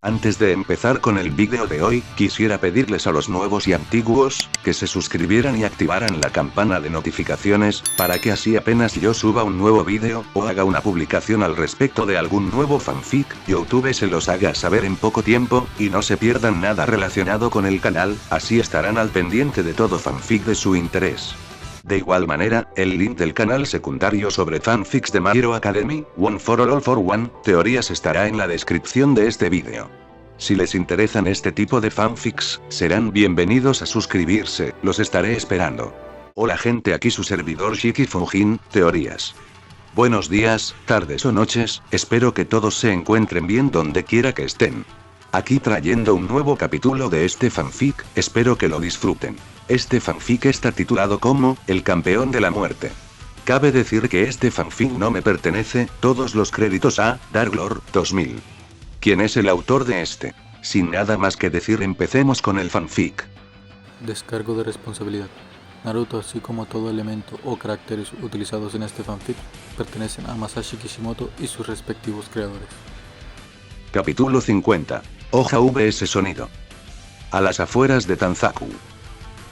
Antes de empezar con el vídeo de hoy, quisiera pedirles a los nuevos y antiguos, que se suscribieran y activaran la campana de notificaciones, para que así apenas yo suba un nuevo vídeo, o haga una publicación al respecto de algún nuevo fanfic, YouTube se los haga saber en poco tiempo, y no se pierdan nada relacionado con el canal, así estarán al pendiente de todo fanfic de su interés. De igual manera, el link del canal secundario sobre fanfics de My Hero Academy, One for All for One, teorías estará en la descripción de este vídeo. Si les interesan este tipo de fanfics, serán bienvenidos a suscribirse, los estaré esperando. Hola gente, aquí su servidor Shiki Fujin, teorías. Buenos días, tardes o noches, espero que todos se encuentren bien donde quiera que estén. Aquí trayendo un nuevo capítulo de este fanfic, espero que lo disfruten. Este fanfic está titulado como, El Campeón de la Muerte. Cabe decir que este fanfic no me pertenece, todos los créditos a, Darklord 2000. ¿Quién es el autor de este? Sin nada más que decir, empecemos con el fanfic. Descargo de responsabilidad. Naruto, así como todo elemento o caracteres utilizados en este fanfic, pertenecen a Masashi Kishimoto y sus respectivos creadores. Capítulo 50. Hoja vs Sonido. A las afueras de Tanzaku.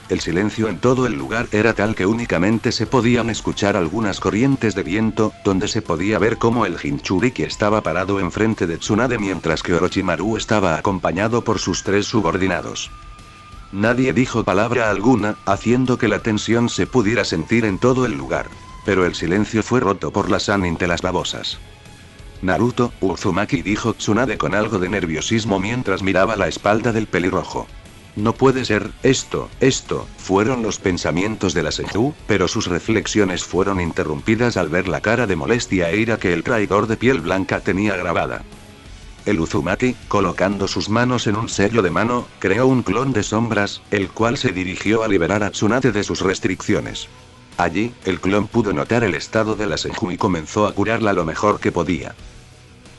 El silencio en todo el lugar era tal que únicamente se podían escuchar algunas corrientes de viento, donde se podía ver cómo el Jinchuriki estaba parado enfrente de Tsunade mientras que Orochimaru estaba acompañado por sus tres subordinados. Nadie dijo palabra alguna, haciendo que la tensión se pudiera sentir en todo el lugar. Pero el silencio fue roto por la Sannin de las babosas. Naruto, Uzumaki, dijo Tsunade con algo de nerviosismo mientras miraba la espalda del pelirrojo. No puede ser, esto, fueron los pensamientos de la Senju, pero sus reflexiones fueron interrumpidas al ver la cara de molestia e ira que el traidor de piel blanca tenía grabada. El Uzumaki, colocando sus manos en un sello de mano, creó un clon de sombras, el cual se dirigió a liberar a Tsunade de sus restricciones. Allí, el clon pudo notar el estado de la Senju y comenzó a curarla lo mejor que podía.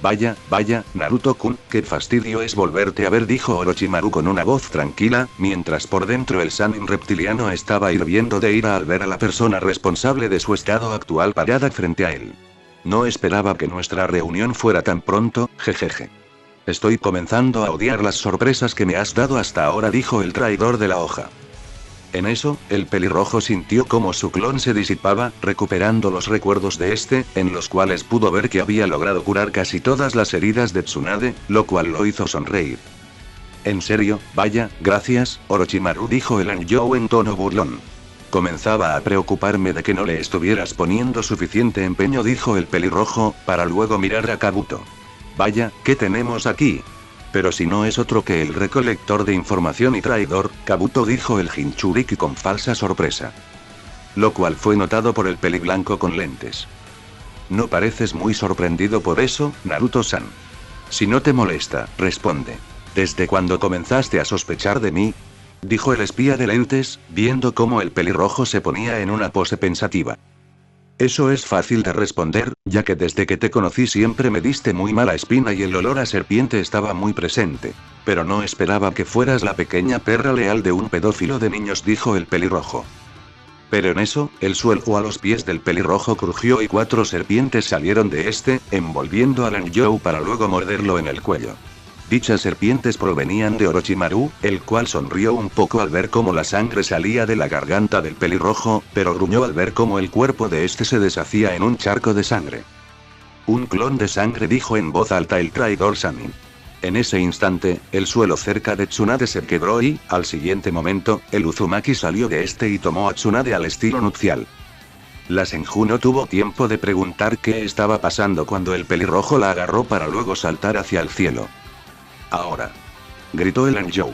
Vaya, Naruto-kun, qué fastidio es volverte a ver, dijo Orochimaru con una voz tranquila, mientras por dentro el Sannin reptiliano estaba hirviendo de ira al ver a la persona responsable de su estado actual parada frente a él. No esperaba que nuestra reunión fuera tan pronto, jejeje. Estoy comenzando a odiar las sorpresas que me has dado hasta ahora, dijo el traidor de la hoja. En eso, el pelirrojo sintió como su clon se disipaba, recuperando los recuerdos de este, en los cuales pudo ver que había logrado curar casi todas las heridas de Tsunade, lo cual lo hizo sonreír. En serio, vaya, gracias, Orochimaru, dijo el Anjou en tono burlón. Comenzaba a preocuparme de que no le estuvieras poniendo suficiente empeño, dijo el pelirrojo, para luego mirar a Kabuto. Vaya, ¿qué tenemos aquí? Pero si no es otro que el recolector de información y traidor, Kabuto, dijo el Jinchuriki con falsa sorpresa. Lo cual fue notado por el peliblanco con lentes. No pareces muy sorprendido por eso, Naruto-san. Si no te molesta, responde. ¿Desde cuándo comenzaste a sospechar de mí? Dijo el espía de lentes, viendo cómo el pelirrojo se ponía en una pose pensativa. Eso es fácil de responder, ya que desde que te conocí siempre me diste muy mala espina y el olor a serpiente estaba muy presente. Pero no esperaba que fueras la pequeña perra leal de un pedófilo de niños, dijo el pelirrojo. Pero en eso, el suelo a los pies del pelirrojo crujió y 4 serpientes salieron de este, envolviendo al Anjou para luego morderlo en el cuello. Dichas serpientes provenían de Orochimaru, el cual sonrió un poco al ver cómo la sangre salía de la garganta del pelirrojo, pero gruñó al ver cómo el cuerpo de este se deshacía en un charco de sangre. Un clon de sangre, dijo en voz alta el traidor Sannin. En ese instante, el suelo cerca de Tsunade se quebró y, al siguiente momento, el Uzumaki salió de este y tomó a Tsunade al estilo nupcial. La Senju no tuvo tiempo de preguntar qué estaba pasando cuando el pelirrojo la agarró para luego saltar hacia el cielo. Ahora, gritó el Anjou.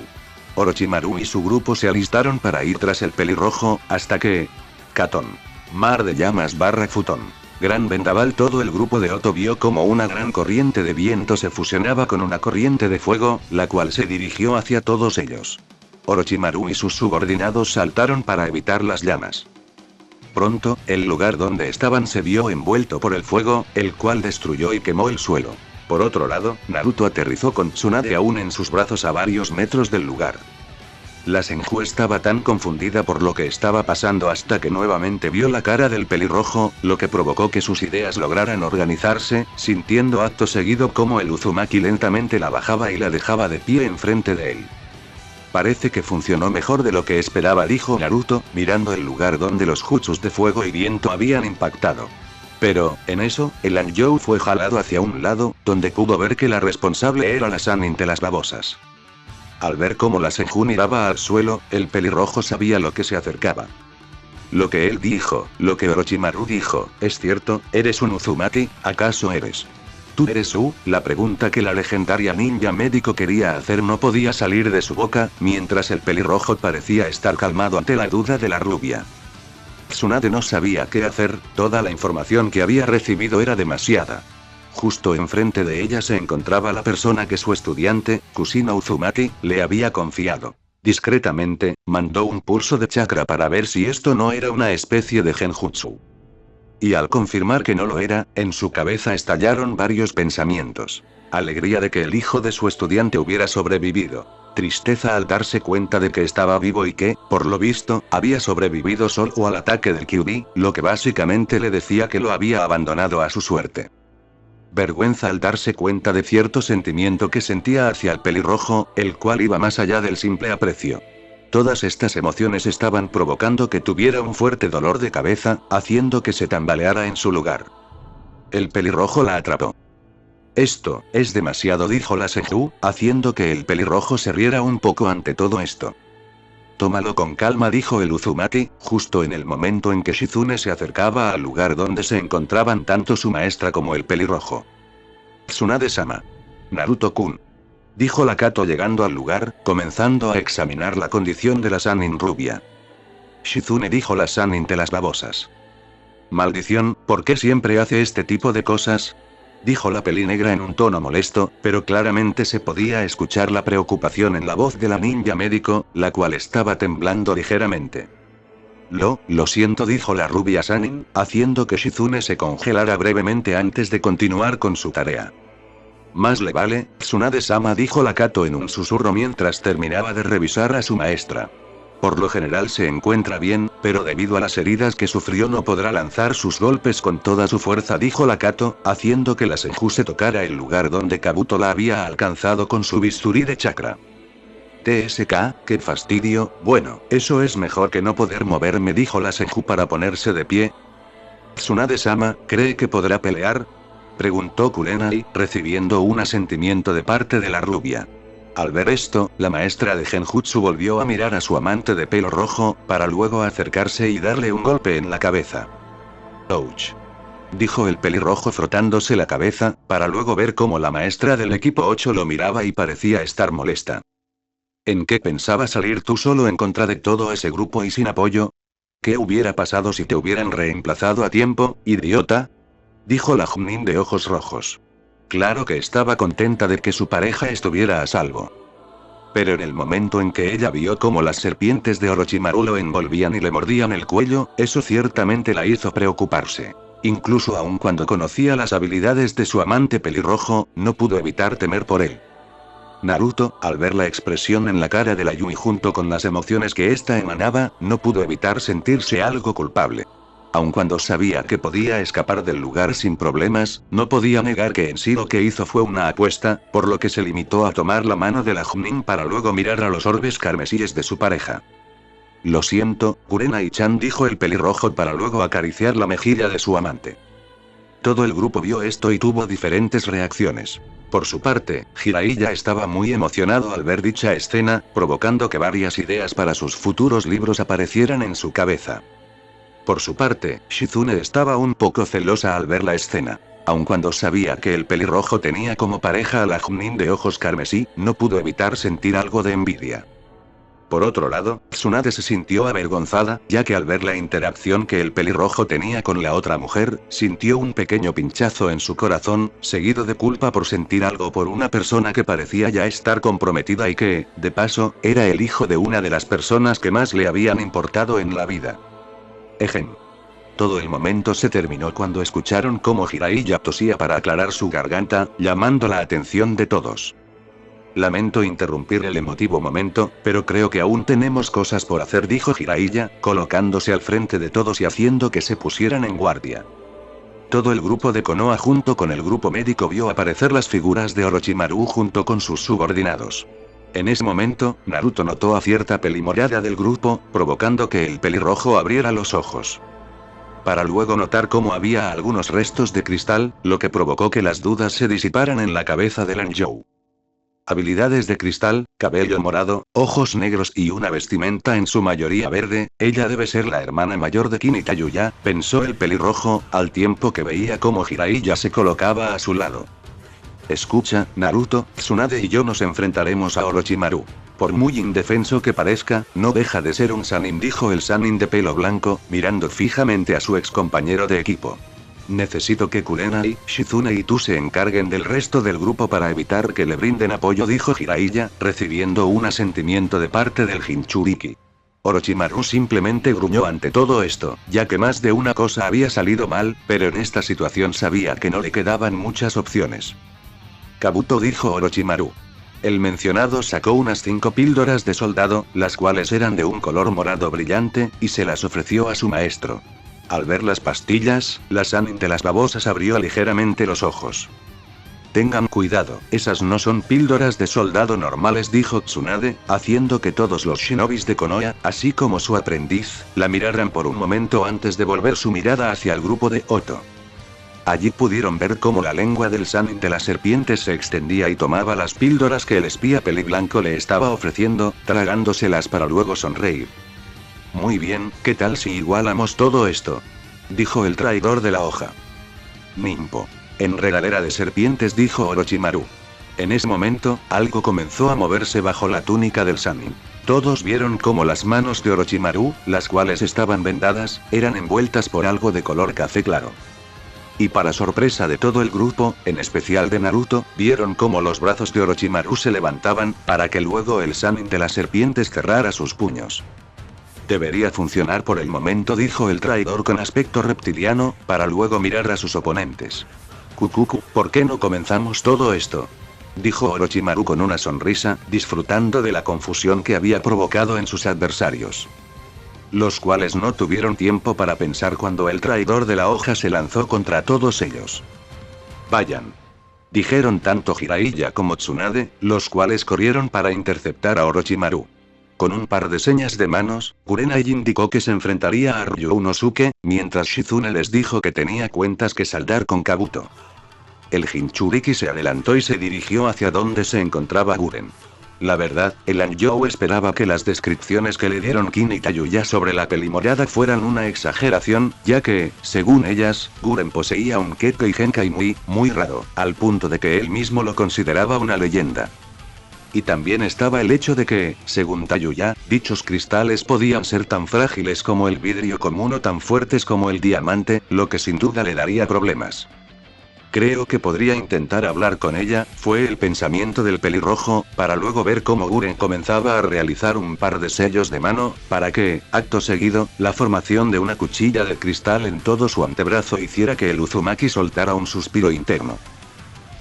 Orochimaru y su grupo se alistaron para ir tras el pelirrojo, hasta que... Catón. Mar de llamas / futón. Gran vendaval. Todo el grupo de Oto vio como una gran corriente de viento se fusionaba con una corriente de fuego, la cual se dirigió hacia todos ellos. Orochimaru y sus subordinados saltaron para evitar las llamas. Pronto, el lugar donde estaban se vio envuelto por el fuego, el cual destruyó y quemó el suelo. Por otro lado, Naruto aterrizó con Tsunade aún en sus brazos a varios metros del lugar. La Senju estaba tan confundida por lo que estaba pasando hasta que nuevamente vio la cara del pelirrojo, lo que provocó que sus ideas lograran organizarse, sintiendo acto seguido cómo el Uzumaki lentamente la bajaba y la dejaba de pie enfrente de él. Parece que funcionó mejor de lo que esperaba, dijo Naruto, mirando el lugar donde los jutsus de fuego y viento habían impactado. Pero, en eso, el Anjou fue jalado hacia un lado, donde pudo ver que la responsable era la Sannin de las babosas. Al ver cómo la Senju miraba al suelo, el pelirrojo sabía lo que se acercaba. Lo que él dijo, lo que Orochimaru dijo, es cierto, ¿eres un Uzumaki? ¿Acaso eres? ¿Tú eres U? La pregunta que la legendaria ninja médico quería hacer no podía salir de su boca, mientras el pelirrojo parecía estar calmado ante la duda de la rubia. Tsunade no sabía qué hacer, toda la información que había recibido era demasiada. Justo enfrente de ella se encontraba la persona que su estudiante, Kusino Uzumaki, le había confiado. Discretamente, mandó un pulso de chakra para ver si esto no era una especie de genjutsu. Y al confirmar que no lo era, en su cabeza estallaron varios pensamientos. Alegría de que el hijo de su estudiante hubiera sobrevivido. Tristeza al darse cuenta de que estaba vivo y que, por lo visto, había sobrevivido solo al ataque del Kyuubi, lo que básicamente le decía que lo había abandonado a su suerte. Vergüenza al darse cuenta de cierto sentimiento que sentía hacia el pelirrojo, el cual iba más allá del simple aprecio. Todas estas emociones estaban provocando que tuviera un fuerte dolor de cabeza, haciendo que se tambaleara en su lugar. El pelirrojo la atrapó. Esto, es demasiado, dijo la Senju, haciendo que el pelirrojo se riera un poco ante todo esto. Tómalo con calma, dijo el Uzumaki, justo en el momento en que Shizune se acercaba al lugar donde se encontraban tanto su maestra como el pelirrojo. Tsunade-sama. Naruto-kun. Dijo la Kato llegando al lugar, comenzando a examinar la condición de la Sannin rubia. Shizune, dijo la Sannin de las babosas. Maldición, ¿por qué siempre hace este tipo de cosas? Dijo la pelinegra en un tono molesto, pero claramente se podía escuchar la preocupación en la voz de la ninja médico, la cual estaba temblando ligeramente. Lo siento, dijo la rubia Sannin, haciendo que Shizune se congelara brevemente antes de continuar con su tarea. Más le vale, Tsunade-sama, dijo la Kato en un susurro mientras terminaba de revisar a su maestra. Por lo general se encuentra bien, pero debido a las heridas que sufrió no podrá lanzar sus golpes con toda su fuerza, dijo la Kato, haciendo que la Senju se tocara el lugar donde Kabuto la había alcanzado con su bisturí de chakra. TSK, qué fastidio, bueno, eso es mejor que no poder moverme, dijo la Senju para ponerse de pie. Tsunade-sama, ¿cree que podrá pelear? Preguntó Kurenai, recibiendo un asentimiento de parte de la rubia. Al ver esto, la maestra de Genjutsu volvió a mirar a su amante de pelo rojo, para luego acercarse y darle un golpe en la cabeza. «Ouch», dijo el pelirrojo frotándose la cabeza, para luego ver cómo la maestra del equipo 8 lo miraba y parecía estar molesta. ¿En qué pensabas salir tú solo en contra de todo ese grupo y sin apoyo? ¿Qué hubiera pasado si te hubieran reemplazado a tiempo, idiota?, dijo la Junin de ojos rojos. Claro que estaba contenta de que su pareja estuviera a salvo. Pero en el momento en que ella vio cómo las serpientes de Orochimaru lo envolvían y le mordían el cuello, eso ciertamente la hizo preocuparse. Incluso aun cuando conocía las habilidades de su amante pelirrojo, no pudo evitar temer por él. Naruto, al ver la expresión en la cara de la Yui junto con las emociones que ésta emanaba, no pudo evitar sentirse algo culpable. Aun cuando sabía que podía escapar del lugar sin problemas, no podía negar que en sí lo que hizo fue una apuesta, por lo que se limitó a tomar la mano de la Junin para luego mirar a los orbes carmesíes de su pareja. Lo siento, Kurenai-chan, dijo el pelirrojo para luego acariciar la mejilla de su amante. Todo el grupo vio esto y tuvo diferentes reacciones. Por su parte, Jiraiya estaba muy emocionado al ver dicha escena, provocando que varias ideas para sus futuros libros aparecieran en su cabeza. Por su parte, Shizune estaba un poco celosa al ver la escena. Aun cuando sabía que el pelirrojo tenía como pareja a la Junin de ojos carmesí, no pudo evitar sentir algo de envidia. Por otro lado, Tsunade se sintió avergonzada, ya que al ver la interacción que el pelirrojo tenía con la otra mujer, sintió un pequeño pinchazo en su corazón, seguido de culpa por sentir algo por una persona que parecía ya estar comprometida y que, de paso, era el hijo de una de las personas que más le habían importado en la vida. Ejem. Todo el momento se terminó cuando escucharon cómo Jiraiya tosía para aclarar su garganta, llamando la atención de todos. Lamento interrumpir el emotivo momento, pero creo que aún tenemos cosas por hacer, dijo Jiraiya, colocándose al frente de todos y haciendo que se pusieran en guardia. Todo el grupo de Konoha junto con el grupo médico vio aparecer las figuras de Orochimaru junto con sus subordinados. En ese momento, Naruto notó a cierta pelimorada del grupo, provocando que el pelirrojo abriera los ojos. Para luego notar cómo había algunos restos de cristal, lo que provocó que las dudas se disiparan en la cabeza de Lanzhou. Habilidades de cristal, cabello morado, ojos negros y una vestimenta en su mayoría verde, ella debe ser la hermana mayor de Kin y Tayuya, pensó el pelirrojo, al tiempo que veía cómo Jiraiya se colocaba a su lado. Escucha, Naruto, Tsunade y yo nos enfrentaremos a Orochimaru. Por muy indefenso que parezca, no deja de ser un Sannin, dijo el Sannin de pelo blanco, mirando fijamente a su ex compañero de equipo. Necesito que Kurenai, Shizune y tú se encarguen del resto del grupo para evitar que le brinden apoyo, dijo Jiraiya, recibiendo un asentimiento de parte del Jinchuriki. Orochimaru simplemente gruñó ante todo esto, ya que más de una cosa había salido mal, pero en esta situación sabía que no le quedaban muchas opciones. Kabuto, dijo Orochimaru. El mencionado sacó unas 5 píldoras de soldado, las cuales eran de un color morado brillante, y se las ofreció a su maestro. Al ver las pastillas, la Sannin de las babosas abrió ligeramente los ojos. Tengan cuidado, esas no son píldoras de soldado normales, dijo Tsunade, haciendo que todos los shinobis de Konoha, así como su aprendiz, la miraran por un momento antes de volver su mirada hacia el grupo de Oto. Allí pudieron ver cómo la lengua del Sannin de las serpientes se extendía y tomaba las píldoras que el espía peliblanco le estaba ofreciendo, tragándoselas para luego sonreír. Muy bien, ¿qué tal si igualamos todo esto?, dijo el traidor de la hoja. Nimpo. Enredadera de serpientes, dijo Orochimaru. En ese momento, algo comenzó a moverse bajo la túnica del Sannin. Todos vieron cómo las manos de Orochimaru, las cuales estaban vendadas, eran envueltas por algo de color café claro. Y para sorpresa de todo el grupo, en especial de Naruto, vieron cómo los brazos de Orochimaru se levantaban, para que luego el Sannin de las serpientes cerrara sus puños. Debería funcionar por el momento, dijo el traidor con aspecto reptiliano, para luego mirar a sus oponentes. Kukuku, ¿por qué no comenzamos todo esto?, dijo Orochimaru con una sonrisa, disfrutando de la confusión que había provocado en sus adversarios. Los cuales no tuvieron tiempo para pensar cuando el traidor de la hoja se lanzó contra todos ellos. Vayan, dijeron tanto Jiraiya como Tsunade, los cuales corrieron para interceptar a Orochimaru. Con un par de señas de manos, Kurenai indicó que se enfrentaría a Ryunosuke, mientras Shizune les dijo que tenía cuentas que saldar con Kabuto. El Jinchuriki se adelantó y se dirigió hacia donde se encontraba Guren. La verdad, el Anjou esperaba que las descripciones que le dieron Kin y Tayuya sobre la pelimorada fueran una exageración, ya que, según ellas, Guren poseía un Kekkei Genkai muy raro, al punto de que él mismo lo consideraba una leyenda. Y también estaba el hecho de que, según Tayuya, dichos cristales podían ser tan frágiles como el vidrio común o tan fuertes como el diamante, lo que sin duda le daría problemas. Creo que podría intentar hablar con ella, fue el pensamiento del pelirrojo, para luego ver cómo Guren comenzaba a realizar un par de sellos de mano, para que, acto seguido, la formación de una cuchilla de cristal en todo su antebrazo hiciera que el Uzumaki soltara un suspiro interno.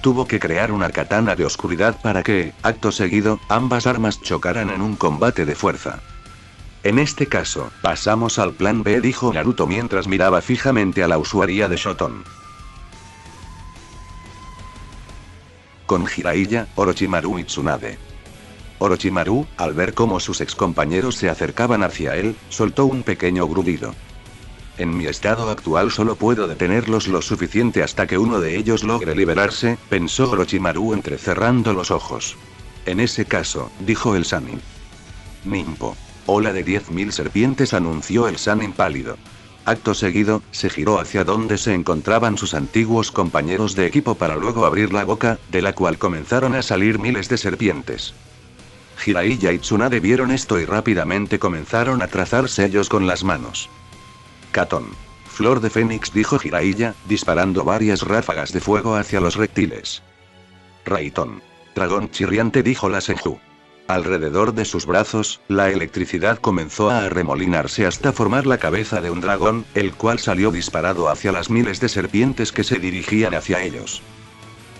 Tuvo que crear una katana de oscuridad para que, acto seguido, ambas armas chocaran en un combate de fuerza. En este caso, pasamos al plan B, dijo Naruto mientras miraba fijamente a la usuaria de Shoton. Con Jiraiya, Orochimaru y Tsunade. Orochimaru, al ver cómo sus excompañeros se acercaban hacia él, soltó un pequeño grudido. En mi estado actual solo puedo detenerlos lo suficiente hasta que uno de ellos logre liberarse, pensó Orochimaru entrecerrando los ojos. En ese caso, dijo el Sannin. Nimpo. Ola de 10.000 serpientes, anunció el Sannin pálido. Acto seguido, se giró hacia donde se encontraban sus antiguos compañeros de equipo para luego abrir la boca, de la cual comenzaron a salir miles de serpientes. Jiraiya y Tsunade vieron esto y rápidamente comenzaron a trazar sellos con las manos. Katón. Flor de Fénix, dijo Jiraiya, disparando varias ráfagas de fuego hacia los reptiles. Raitón. Dragón chirriante, dijo la Senju. Alrededor de sus brazos, la electricidad comenzó a arremolinarse hasta formar la cabeza de un dragón, el cual salió disparado hacia las miles de serpientes que se dirigían hacia ellos.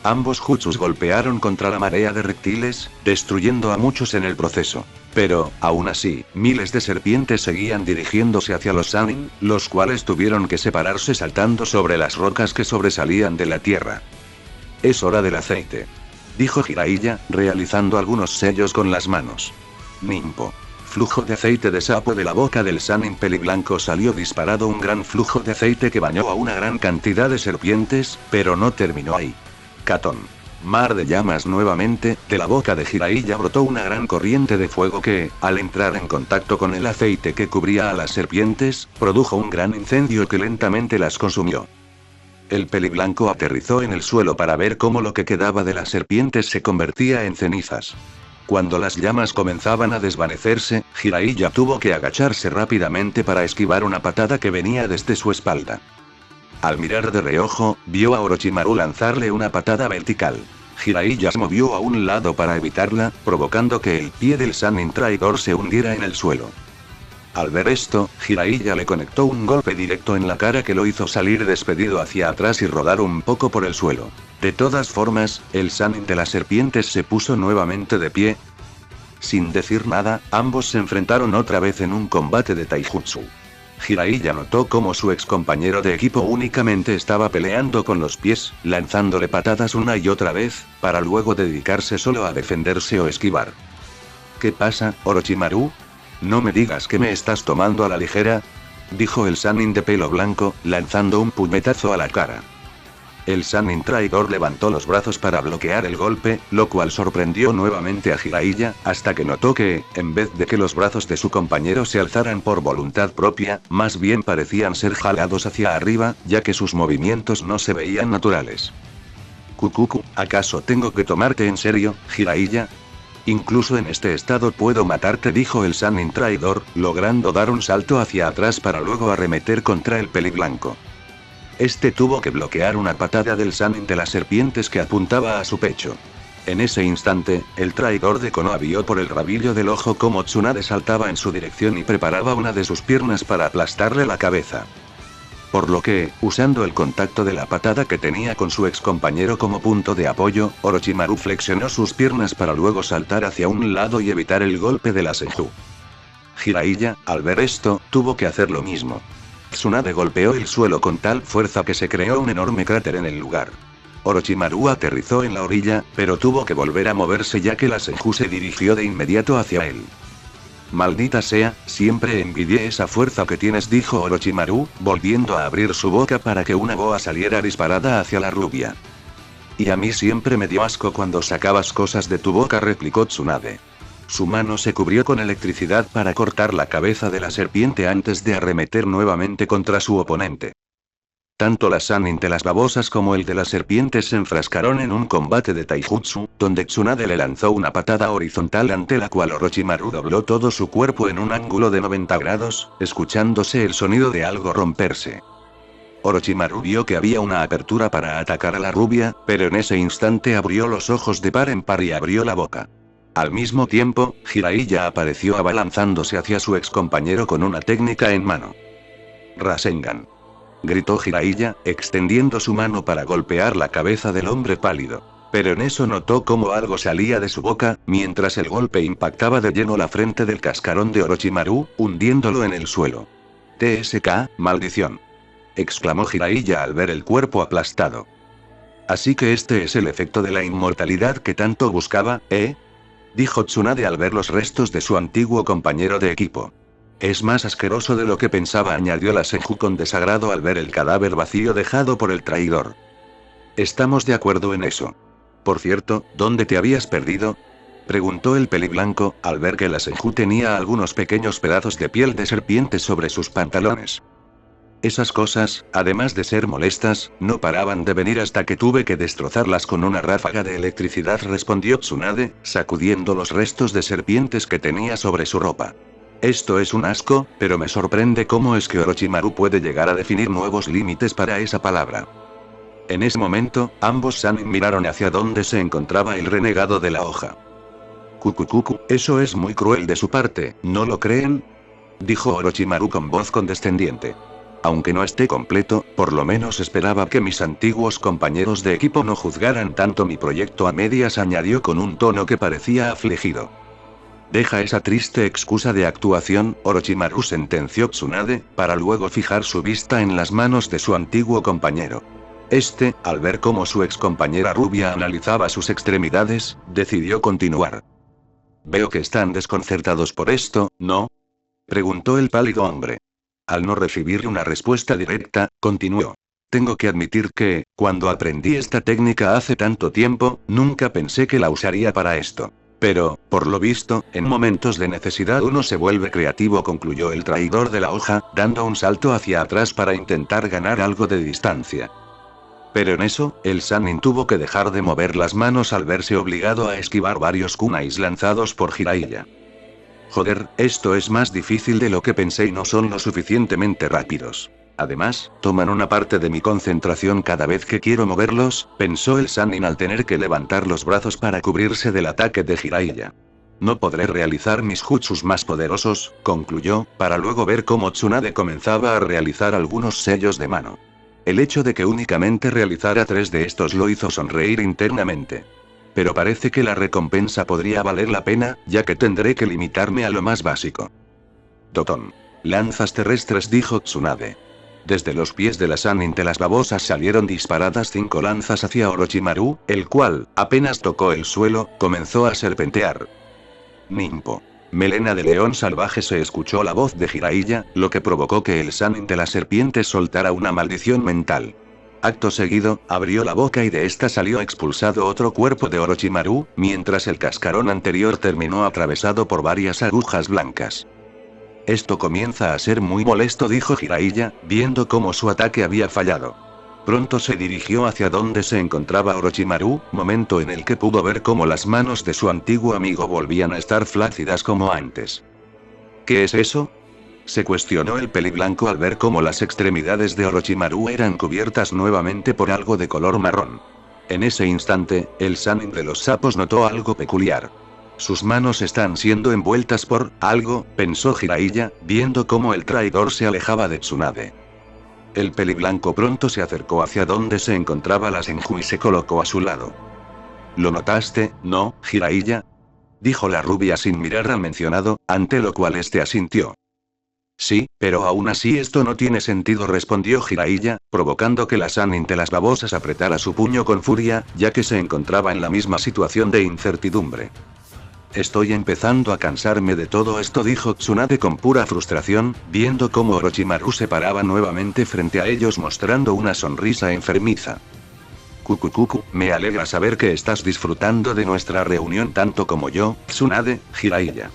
Ambos jutsus golpearon contra la marea de reptiles, destruyendo a muchos en el proceso. Pero, aún así, miles de serpientes seguían dirigiéndose hacia los Sannin, los cuales tuvieron que separarse saltando sobre las rocas que sobresalían de la tierra. Es hora del aceite, dijo Jiraiya, realizando algunos sellos con las manos. Nimpo. Flujo de aceite de sapo de la boca del Sannin peliblanco salió disparado un gran flujo de aceite que bañó a una gran cantidad de serpientes, pero no terminó ahí. Catón. Mar de llamas nuevamente, de la boca de Jiraiya brotó una gran corriente de fuego que, al entrar en contacto con el aceite que cubría a las serpientes, produjo un gran incendio que lentamente las consumió. El peliblanco aterrizó en el suelo para ver cómo lo que quedaba de las serpientes se convertía en cenizas. Cuando las llamas comenzaban a desvanecerse, Jiraiya tuvo que agacharse rápidamente para esquivar una patada que venía desde su espalda. Al mirar de reojo, vio a Orochimaru lanzarle una patada vertical. Jiraiya se movió a un lado para evitarla, provocando que el pie del Sannin traidor se hundiera en el suelo. Al ver esto, Jiraiya le conectó un golpe directo en la cara que lo hizo salir despedido hacia atrás y rodar un poco por el suelo. De todas formas, el Sannin de las serpientes se puso nuevamente de pie. Sin decir nada, ambos se enfrentaron otra vez en un combate de taijutsu. Jiraiya notó cómo su ex compañero de equipo únicamente estaba peleando con los pies, lanzándole patadas una y otra vez, para luego dedicarse solo a defenderse o esquivar. ¿Qué pasa, Orochimaru? No me digas que me estás tomando a la ligera, dijo el Sannin de pelo blanco, lanzando un puñetazo a la cara. El Sannin traidor levantó los brazos para bloquear el golpe, lo cual sorprendió nuevamente a Jiraiya, hasta que notó que, en vez de que los brazos de su compañero se alzaran por voluntad propia, más bien parecían ser jalados hacia arriba, ya que sus movimientos no se veían naturales. Kukuku, ¿acaso tengo que tomarte en serio, Jiraiya? Incluso en este estado puedo matarte, dijo el Sannin traidor, logrando dar un salto hacia atrás para luego arremeter contra el peliblanco. Este tuvo que bloquear una patada del Sannin de las serpientes que apuntaba a su pecho. En ese instante, el traidor de Konoha vio por el rabillo del ojo cómo Tsunade saltaba en su dirección y preparaba una de sus piernas para aplastarle la cabeza. Por lo que, usando el contacto de la patada que tenía con su ex compañero como punto de apoyo, Orochimaru flexionó sus piernas para luego saltar hacia un lado y evitar el golpe de la Senju. Jiraiya, al ver esto, tuvo que hacer lo mismo. Tsunade golpeó el suelo con tal fuerza que se creó un enorme cráter en el lugar. Orochimaru aterrizó en la orilla, pero tuvo que volver a moverse ya que la Senju se dirigió de inmediato hacia él. Maldita sea, siempre envidié esa fuerza que tienes, dijo Orochimaru, volviendo a abrir su boca para que una boa saliera disparada hacia la rubia. Y a mí siempre me dio asco cuando sacabas cosas de tu boca, replicó Tsunade. Su mano se cubrió con electricidad para cortar la cabeza de la serpiente antes de arremeter nuevamente contra su oponente. Tanto la Sannin de las babosas como el de las serpientes se enfrascaron en un combate de taijutsu, donde Tsunade le lanzó una patada horizontal ante la cual Orochimaru dobló todo su cuerpo en un ángulo de 90 grados, escuchándose el sonido de algo romperse. Orochimaru vio que había una apertura para atacar a la rubia, pero en ese instante abrió los ojos de par en par y abrió la boca. Al mismo tiempo, Jiraiya apareció abalanzándose hacia su ex compañero con una técnica en mano. Rasengan. Gritó Jiraiya, extendiendo su mano para golpear la cabeza del hombre pálido. Pero en eso notó cómo algo salía de su boca, mientras el golpe impactaba de lleno la frente del cascarón de Orochimaru, hundiéndolo en el suelo. TSK, maldición. Exclamó Jiraiya al ver el cuerpo aplastado. Así que este es el efecto de la inmortalidad que tanto buscaba, ¿eh? Dijo Tsunade al ver los restos de su antiguo compañero de equipo. Es más asqueroso de lo que pensaba, añadió la Senju con desagrado al ver el cadáver vacío dejado por el traidor. Estamos de acuerdo en eso. Por cierto, ¿dónde te habías perdido? Preguntó el peliblanco, al ver que la Senju tenía algunos pequeños pedazos de piel de serpiente sobre sus pantalones. Esas cosas, además de ser molestas, no paraban de venir hasta que tuve que destrozarlas con una ráfaga de electricidad, respondió Tsunade, sacudiendo los restos de serpientes que tenía sobre su ropa. Esto es un asco, pero me sorprende cómo es que Orochimaru puede llegar a definir nuevos límites para esa palabra. En ese momento, ambos Sannin miraron hacia donde se encontraba el renegado de la hoja. Kukukuku, eso es muy cruel de su parte, ¿no lo creen? Dijo Orochimaru con voz condescendiente. Aunque no esté completo, por lo menos esperaba que mis antiguos compañeros de equipo no juzgaran tanto mi proyecto a medias, añadió con un tono que parecía afligido. Deja esa triste excusa de actuación, Orochimaru, sentenció Tsunade, para luego fijar su vista en las manos de su antiguo compañero. Este, al ver cómo su excompañera rubia analizaba sus extremidades, decidió continuar. Veo que están desconcertados por esto, ¿no? Preguntó el pálido hombre. Al no recibir una respuesta directa, continuó. Tengo que admitir que, cuando aprendí esta técnica hace tanto tiempo, nunca pensé que la usaría para esto. Pero, por lo visto, en momentos de necesidad uno se vuelve creativo, concluyó el traidor de la hoja, dando un salto hacia atrás para intentar ganar algo de distancia. Pero en eso, el Sannin tuvo que dejar de mover las manos al verse obligado a esquivar varios kunais lanzados por Jiraiya. Joder, esto es más difícil de lo que pensé y no son lo suficientemente rápidos. Además, toman una parte de mi concentración cada vez que quiero moverlos, pensó el Sannin al tener que levantar los brazos para cubrirse del ataque de Jiraiya. No podré realizar mis jutsus más poderosos, concluyó, para luego ver cómo Tsunade comenzaba a realizar algunos sellos de mano. El hecho de que únicamente realizara 3 de estos lo hizo sonreír internamente. Pero parece que la recompensa podría valer la pena, ya que tendré que limitarme a lo más básico. Dotón. Lanzas terrestres, dijo Tsunade. Desde los pies de la Sannin de las babosas salieron disparadas 5 lanzas hacia Orochimaru, el cual, apenas tocó el suelo, comenzó a serpentear. Nimpo. Melena de león salvaje, se escuchó la voz de Jiraiya, lo que provocó que el Sannin de las serpientes soltara una maldición mental. Acto seguido, abrió la boca y de esta salió expulsado otro cuerpo de Orochimaru, mientras el cascarón anterior terminó atravesado por varias agujas blancas. Esto comienza a ser muy molesto, dijo Jiraiya, viendo cómo su ataque había fallado. Pronto se dirigió hacia donde se encontraba Orochimaru, momento en el que pudo ver cómo las manos de su antiguo amigo volvían a estar flácidas como antes. ¿Qué es eso?, se cuestionó el peliblanco al ver cómo las extremidades de Orochimaru eran cubiertas nuevamente por algo de color marrón. En ese instante, el Sannin de los sapos notó algo peculiar. Sus manos están siendo envueltas por algo, pensó Jiraiya, viendo cómo el traidor se alejaba de Tsunade. El peliblanco pronto se acercó hacia donde se encontraba la Senju y se colocó a su lado. ¿Lo notaste, no, Jiraiya?, dijo la rubia sin mirar al mencionado, ante lo cual este asintió. Sí, pero aún así esto no tiene sentido, respondió Jiraiya, provocando que la Sannin de las babosas apretara su puño con furia, ya que se encontraba en la misma situación de incertidumbre. Estoy empezando a cansarme de todo esto, dijo Tsunade con pura frustración, viendo cómo Orochimaru se paraba nuevamente frente a ellos mostrando una sonrisa enfermiza. Kukukuku, me alegra saber que estás disfrutando de nuestra reunión tanto como yo, Tsunade, Jiraiya.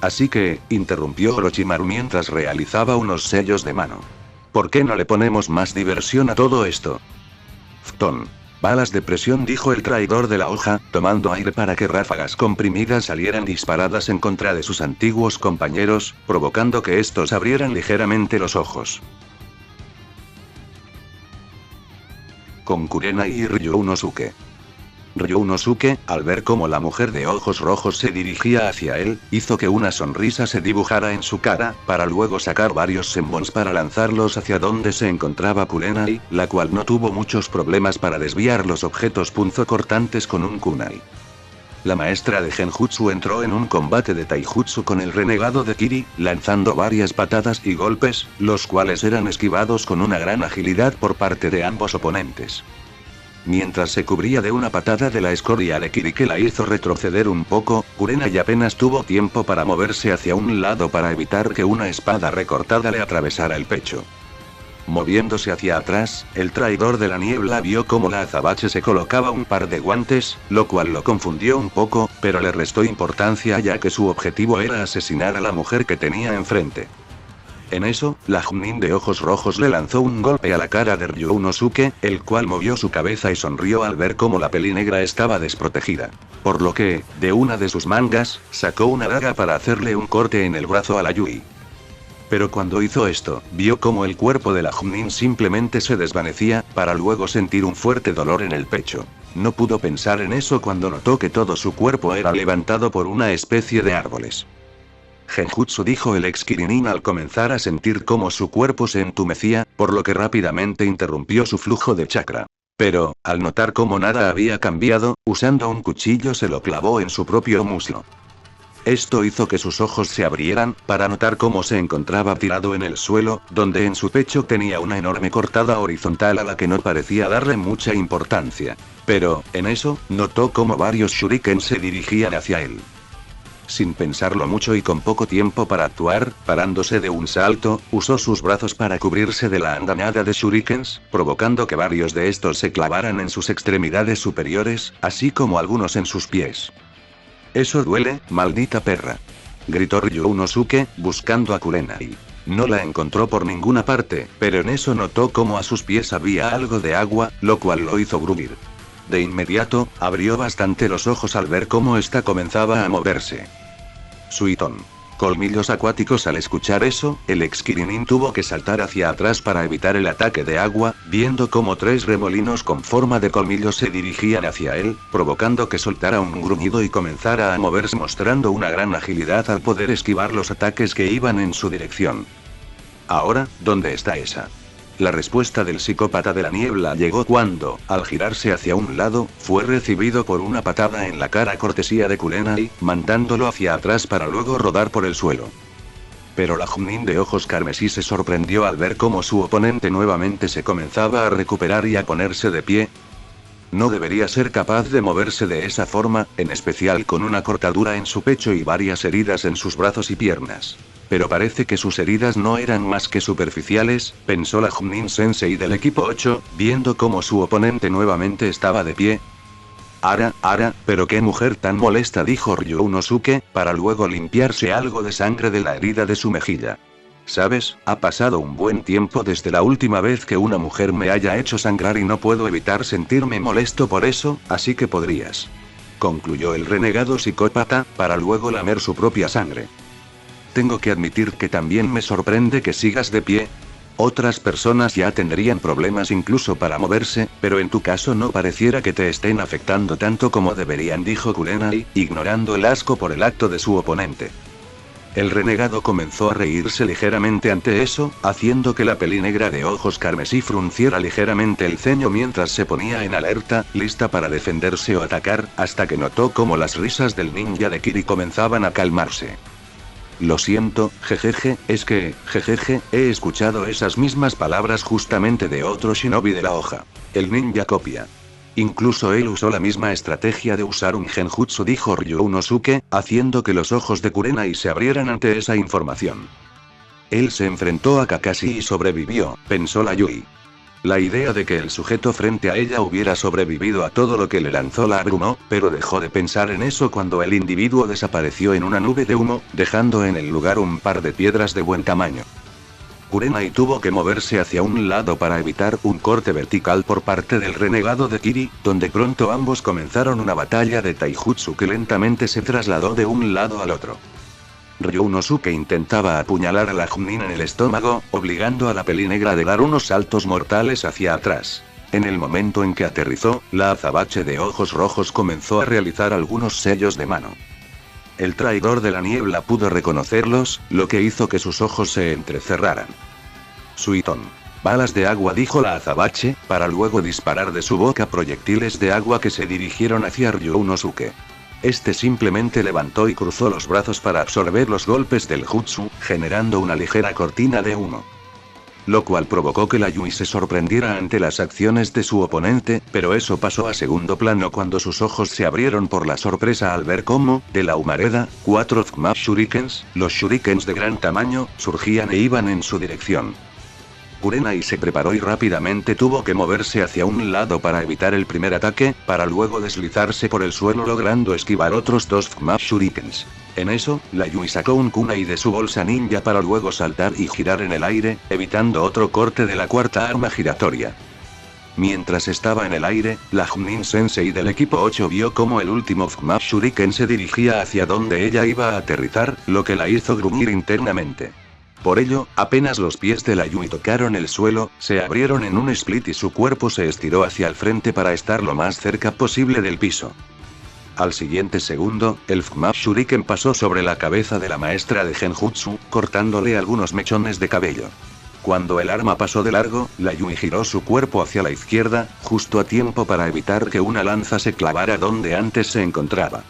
Así que, interrumpió Orochimaru mientras realizaba unos sellos de mano. ¿Por qué no le ponemos más diversión a todo esto? Ftón. Balas de presión, dijo el traidor de la hoja, tomando aire para que ráfagas comprimidas salieran disparadas en contra de sus antiguos compañeros, provocando que estos abrieran ligeramente los ojos. Con Kurenai y Ryunosuke. Ryunosuke, al ver cómo la mujer de ojos rojos se dirigía hacia él, hizo que una sonrisa se dibujara en su cara, para luego sacar varios senbons para lanzarlos hacia donde se encontraba Kurenai, la cual no tuvo muchos problemas para desviar los objetos punzocortantes con un kunai. La maestra de Genjutsu entró en un combate de taijutsu con el renegado de Kiri, lanzando varias patadas y golpes, los cuales eran esquivados con una gran agilidad por parte de ambos oponentes. Mientras se cubría de una patada de la escoria de Kiri que la hizo retroceder un poco, Kurenai apenas tuvo tiempo para moverse hacia un lado para evitar que una espada recortada le atravesara el pecho. Moviéndose hacia atrás, el traidor de la niebla vio cómo la azabache se colocaba un par de guantes, lo cual lo confundió un poco, pero le restó importancia ya que su objetivo era asesinar a la mujer que tenía enfrente. En eso, la Chunin de ojos rojos le lanzó un golpe a la cara de Ryunosuke, el cual movió su cabeza y sonrió al ver cómo la peli negra estaba desprotegida. Por lo que, de una de sus mangas, sacó una daga para hacerle un corte en el brazo a la Yui. Pero cuando hizo esto, vio cómo el cuerpo de la Chunin simplemente se desvanecía, para luego sentir un fuerte dolor en el pecho. No pudo pensar en eso cuando notó que todo su cuerpo era levantado por una especie de árboles. Genjutsu, dijo el ex Kirinin al comenzar a sentir cómo su cuerpo se entumecía, por lo que rápidamente interrumpió su flujo de chakra. Pero, al notar cómo nada había cambiado, usando un cuchillo se lo clavó en su propio muslo. Esto hizo que sus ojos se abrieran, para notar cómo se encontraba tirado en el suelo, donde en su pecho tenía una enorme cortada horizontal a la que no parecía darle mucha importancia. Pero, en eso, notó cómo varios shurikens se dirigían hacia él. Sin pensarlo mucho y con poco tiempo para actuar, parándose de un salto, usó sus brazos para cubrirse de la andanada de shurikens, provocando que varios de estos se clavaran en sus extremidades superiores, así como algunos en sus pies. «Eso duele, maldita perra», gritó Ryunosuke, buscando a Kurenai. No la encontró por ninguna parte, pero en eso notó cómo a sus pies había algo de agua, lo cual lo hizo gruñir. De inmediato, abrió bastante los ojos al ver cómo ésta comenzaba a moverse. Suiton. Colmillos acuáticos. Al escuchar eso, el ex Kirinin tuvo que saltar hacia atrás para evitar el ataque de agua, viendo cómo 3 remolinos con forma de colmillos se dirigían hacia él, provocando que soltara un gruñido y comenzara a moverse, mostrando una gran agilidad al poder esquivar los ataques que iban en su dirección. Ahora, ¿dónde está esa? La respuesta del psicópata de la niebla llegó cuando, al girarse hacia un lado, fue recibido por una patada en la cara cortesía de Kurenai, mandándolo hacia atrás para luego rodar por el suelo. Pero la Chunin de ojos carmesí se sorprendió al ver cómo su oponente nuevamente se comenzaba a recuperar y a ponerse de pie. No debería ser capaz de moverse de esa forma, en especial con una cortadura en su pecho y varias heridas en sus brazos y piernas. Pero parece que sus heridas no eran más que superficiales, pensó la Chunin Sensei del equipo 8, viendo cómo su oponente nuevamente estaba de pie. Ara, pero qué mujer tan molesta, dijo Ryunosuke, para luego limpiarse algo de sangre de la herida de su mejilla. ¿Sabes? Ha pasado un buen tiempo desde la última vez que una mujer me haya hecho sangrar y no puedo evitar sentirme molesto por eso, así que podrías. Concluyó el renegado psicópata, para luego lamer su propia sangre. Tengo que admitir que también me sorprende que sigas de pie. Otras personas ya tendrían problemas incluso para moverse, pero en tu caso no pareciera que te estén afectando tanto como deberían, dijo Kurenai, ignorando el asco por el acto de su oponente. El renegado comenzó a reírse ligeramente ante eso, haciendo que la pelinegra de ojos carmesí frunciera ligeramente el ceño mientras se ponía en alerta, lista para defenderse o atacar, hasta que notó cómo las risas del ninja de Kiri comenzaban a calmarse. Lo siento, jejeje, es que, jejeje, he escuchado esas mismas palabras justamente de otro shinobi de la hoja. El ninja copia. Incluso él usó la misma estrategia de usar un genjutsu, dijo Ryunosuke, haciendo que los ojos de Kurenai se abrieran ante esa información. Él se enfrentó a Kakashi y sobrevivió, pensó la Yui. La idea de que el sujeto frente a ella hubiera sobrevivido a todo lo que le lanzó la abrumó, pero dejó de pensar en eso cuando el individuo desapareció en una nube de humo, dejando en el lugar un par de piedras de buen tamaño. Kurenai tuvo que moverse hacia un lado para evitar un corte vertical por parte del renegado de Kiri, donde pronto ambos comenzaron una batalla de taijutsu que lentamente se trasladó de un lado al otro. Ryunosuke intentaba apuñalar a la Chunin en el estómago, obligando a la pelinegra a dar unos saltos mortales hacia atrás. En el momento en que aterrizó, la azabache de ojos rojos comenzó a realizar algunos sellos de mano. El traidor de la niebla pudo reconocerlos, lo que hizo que sus ojos se entrecerraran. Suiton. Balas de agua, dijo la azabache, para luego disparar de su boca proyectiles de agua que se dirigieron hacia Ryunosuke. Este simplemente levantó y cruzó los brazos para absorber los golpes del jutsu, generando una ligera cortina de humo. Lo cual provocó que la Yui se sorprendiera ante las acciones de su oponente, pero eso pasó a segundo plano cuando sus ojos se abrieron por la sorpresa al ver cómo, de la humareda, 4 Zma shurikens, los shurikens de gran tamaño, surgían e iban en su dirección. Kurenai se preparó y rápidamente tuvo que moverse hacia un lado para evitar el primer ataque, para luego deslizarse por el suelo logrando esquivar otros 2 Zma shurikens. En eso, la Yui sacó un kunai de su bolsa ninja para luego saltar y girar en el aire, evitando otro corte de la cuarta arma giratoria. Mientras estaba en el aire, la Chunin Sensei del equipo 8 vio cómo el último Zma shuriken se dirigía hacia donde ella iba a aterrizar, lo que la hizo gruñir internamente. Por ello, apenas los pies de la Yui tocaron el suelo, se abrieron en un split y su cuerpo se estiró hacia el frente para estar lo más cerca posible del piso. Al siguiente segundo, el Fuma Shuriken pasó sobre la cabeza de la maestra de Genjutsu, cortándole algunos mechones de cabello. Cuando el arma pasó de largo, la Yui giró su cuerpo hacia la izquierda, justo a tiempo para evitar que una lanza se clavara donde antes se encontraba.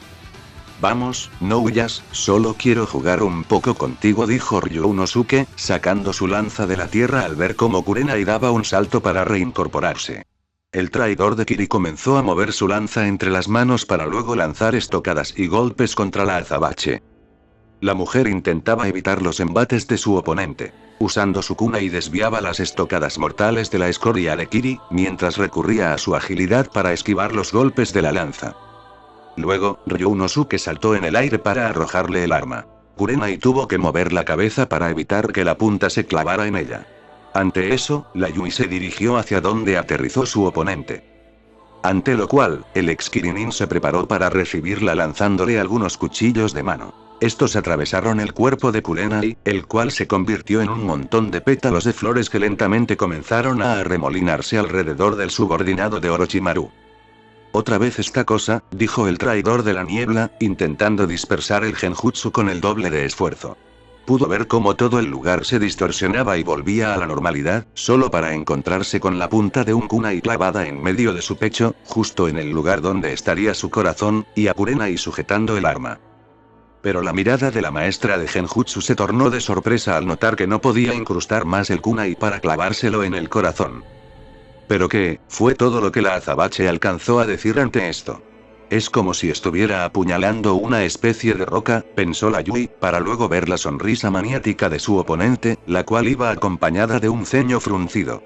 Vamos, no huyas, solo quiero jugar un poco contigo, dijo Ryunosuke, sacando su lanza de la tierra al ver cómo Kurenai daba un salto para reincorporarse. El traidor de Kiri comenzó a mover su lanza entre las manos para luego lanzar estocadas y golpes contra la azabache. La mujer intentaba evitar los embates de su oponente. Usando su kunai desviaba las estocadas mortales de la escoria de Kiri, mientras recurría a su agilidad para esquivar los golpes de la lanza. Luego, Ryunosuke saltó en el aire para arrojarle el arma. Kurenai tuvo que mover la cabeza para evitar que la punta se clavara en ella. Ante eso, la Yui se dirigió hacia donde aterrizó su oponente. Ante lo cual, el ex Kirinin se preparó para recibirla lanzándole algunos cuchillos de mano. Estos atravesaron el cuerpo de Kurenai, el cual se convirtió en un montón de pétalos de flores que lentamente comenzaron a arremolinarse alrededor del subordinado de Orochimaru. Otra vez esta cosa, dijo el traidor de la niebla, intentando dispersar el genjutsu con el doble de esfuerzo. Pudo ver cómo todo el lugar se distorsionaba y volvía a la normalidad, solo para encontrarse con la punta de un kunai clavada en medio de su pecho, justo en el lugar donde estaría su corazón, y a Kurenai sujetando el arma. Pero la mirada de la maestra de genjutsu se tornó de sorpresa al notar que no podía incrustar más el kunai para clavárselo en el corazón. ¿Pero qué? Fue todo lo que la azabache alcanzó a decir ante esto. Es como si estuviera apuñalando una especie de roca, pensó la Yui, para luego ver la sonrisa maniática de su oponente, la cual iba acompañada de un ceño fruncido.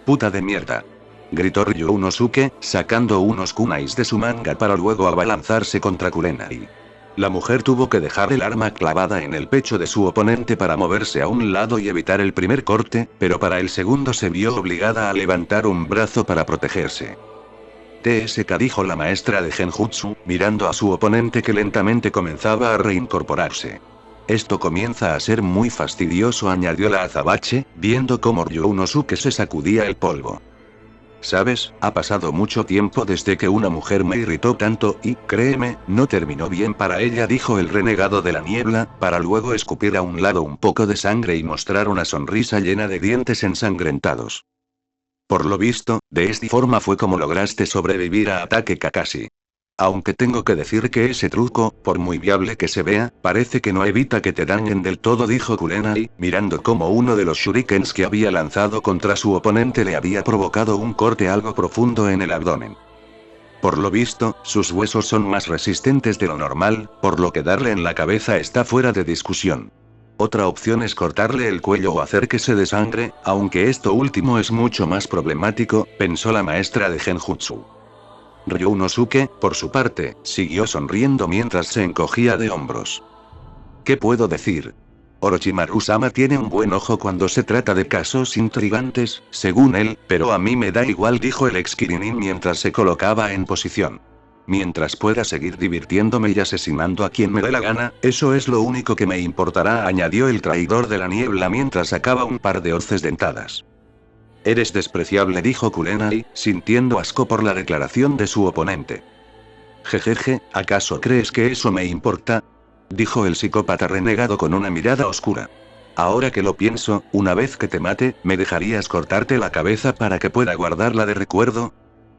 ¡Puta de mierda!, gritó Ryunosuke, sacando unos kunais de su manga para luego abalanzarse contra Kurenai. La mujer tuvo que dejar el arma clavada en el pecho de su oponente para moverse a un lado y evitar el primer corte, pero para el segundo se vio obligada a levantar un brazo para protegerse. TSK, dijo la maestra de genjutsu, mirando a su oponente que lentamente comenzaba a reincorporarse. Esto comienza a ser muy fastidioso, añadió la azabache, viendo cómo Ryunosuke se sacudía el polvo. ¿Sabes? Ha pasado mucho tiempo desde que una mujer me irritó tanto y, créeme, no terminó bien para ella, dijo el renegado de la niebla, para luego escupir a un lado un poco de sangre y mostrar una sonrisa llena de dientes ensangrentados. Por lo visto, de esta forma fue como lograste sobrevivir a ataque Kakashi. Aunque tengo que decir que ese truco, por muy viable que se vea, parece que no evita que te dañen del todo, dijo Kurenai, mirando cómo uno de los shurikens que había lanzado contra su oponente le había provocado un corte algo profundo en el abdomen. Por lo visto, sus huesos son más resistentes de lo normal, por lo que darle en la cabeza está fuera de discusión. Otra opción es cortarle el cuello o hacer que se desangre, aunque esto último es mucho más problemático, pensó la maestra de genjutsu. Ryunosuke, por su parte, siguió sonriendo mientras se encogía de hombros. ¿Qué puedo decir? Orochimaru-sama tiene un buen ojo cuando se trata de casos intrigantes, según él, pero a mí me da igual, dijo el ex Kirinin mientras se colocaba en posición. Mientras pueda seguir divirtiéndome y asesinando a quien me dé la gana, eso es lo único que me importará, añadió el traidor de la niebla mientras sacaba un par de hoces dentadas. Eres despreciable, dijo Kurenai, sintiendo asco por la declaración de su oponente. Jejeje, ¿acaso crees que eso me importa?, dijo el psicópata renegado con una mirada oscura. Ahora que lo pienso, una vez que te mate, ¿me dejarías cortarte la cabeza para que pueda guardarla de recuerdo?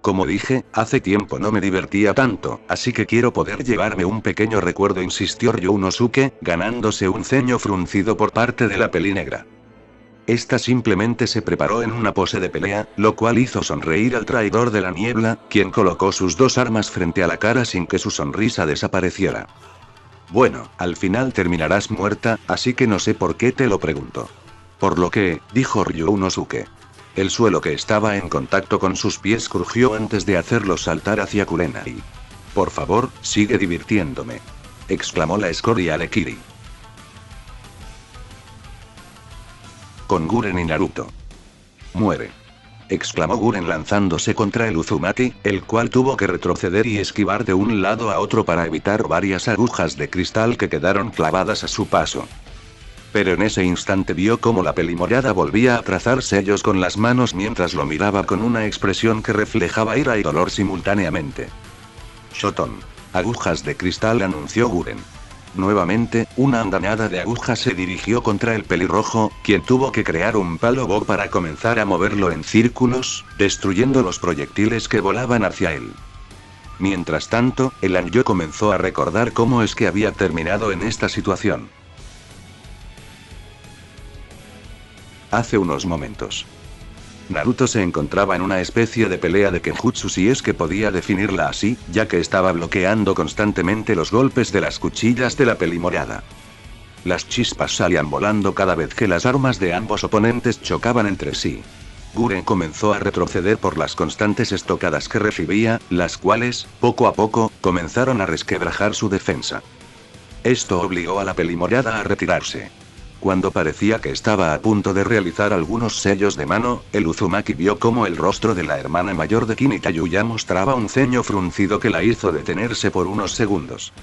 Como dije, hace tiempo no me divertía tanto, así que quiero poder llevarme un pequeño recuerdo, insistió Ryunosuke, ganándose un ceño fruncido por parte de la pelinegra. Esta simplemente se preparó en una pose de pelea, lo cual hizo sonreír al traidor de la niebla, quien colocó sus dos armas frente a la cara sin que su sonrisa desapareciera. Bueno, al final terminarás muerta, así que no sé por qué te lo pregunto. Por lo que, dijo Ryunosuke. El suelo que estaba en contacto con sus pies crujió antes de hacerlo saltar hacia Kurenai. Por favor, sigue divirtiéndome, exclamó la escoria de Kiri. Con Guren y Naruto. Muere, exclamó Guren lanzándose contra el Uzumaki, el cual tuvo que retroceder y esquivar de un lado a otro para evitar varias agujas de cristal que quedaron clavadas a su paso. Pero en ese instante vio cómo la pelimorada volvía a trazar sellos con las manos mientras lo miraba con una expresión que reflejaba ira y dolor simultáneamente. Shoton. Agujas de cristal, anunció Guren. Nuevamente, una andanada de agujas se dirigió contra el pelirrojo, quien tuvo que crear un palo bob para comenzar a moverlo en círculos, destruyendo los proyectiles que volaban hacia él. Mientras tanto, el Anjo comenzó a recordar cómo es que había terminado en esta situación. Hace unos momentos. Naruto se encontraba en una especie de pelea de Kenjutsu, si es que podía definirla así, ya que estaba bloqueando constantemente los golpes de las cuchillas de la pelimorada. Las chispas salían volando cada vez que las armas de ambos oponentes chocaban entre sí. Guren comenzó a retroceder por las constantes estocadas que recibía, las cuales, poco a poco, comenzaron a resquebrajar su defensa. Esto obligó a la pelimorada a retirarse. Cuando parecía que estaba a punto de realizar algunos sellos de mano, el Uzumaki vio cómo el rostro de la hermana mayor de Kin y Tayuya mostraba un ceño fruncido que la hizo detenerse por unos segundos.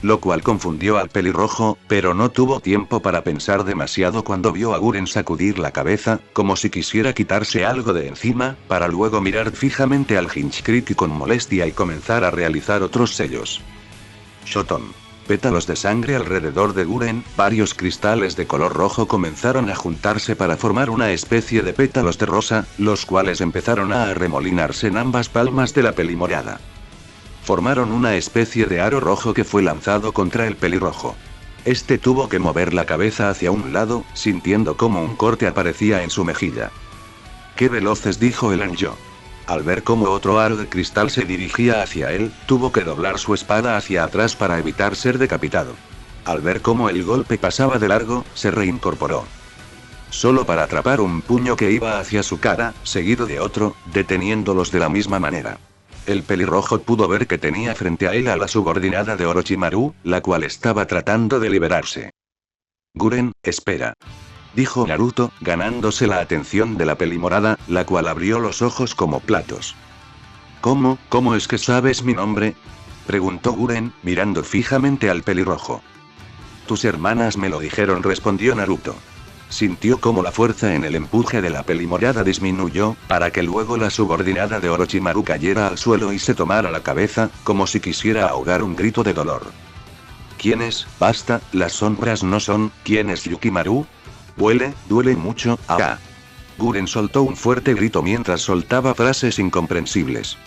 Lo cual confundió al pelirrojo, pero no tuvo tiempo para pensar demasiado cuando vio a Guren sacudir la cabeza, como si quisiera quitarse algo de encima, para luego mirar fijamente al Hinchkriki con molestia y comenzar a realizar otros sellos. Shoton. Pétalos de sangre alrededor de Guren, varios cristales de color rojo comenzaron a juntarse para formar una especie de pétalos de rosa, los cuales empezaron a arremolinarse en ambas palmas de la pelimorada. Formaron una especie de aro rojo que fue lanzado contra el pelirrojo. Este tuvo que mover la cabeza hacia un lado, sintiendo como un corte aparecía en su mejilla. ¡Qué veloces!, dijo el Anjo. Al ver cómo otro aro de cristal se dirigía hacia él, tuvo que doblar su espada hacia atrás para evitar ser decapitado. Al ver cómo el golpe pasaba de largo, se reincorporó. Solo para atrapar un puño que iba hacia su cara, seguido de otro, deteniéndolos de la misma manera. El pelirrojo pudo ver que tenía frente a él a la subordinada de Orochimaru, la cual estaba tratando de liberarse. Guren, espera, dijo Naruto, ganándose la atención de la pelimorada, la cual abrió los ojos como platos. ¿Cómo es que sabes mi nombre?, preguntó Guren, mirando fijamente al pelirrojo. Tus hermanas me lo dijeron, respondió Naruto. Sintió como la fuerza en el empuje de la pelimorada disminuyó, para que luego la subordinada de Orochimaru cayera al suelo y se tomara la cabeza, como si quisiera ahogar un grito de dolor. ¿Quiénes? Basta, las sombras no son. ¿Quién es Yukimaru? Duele mucho. ¡Ah! Guren soltó un fuerte grito mientras soltaba frases incomprensibles.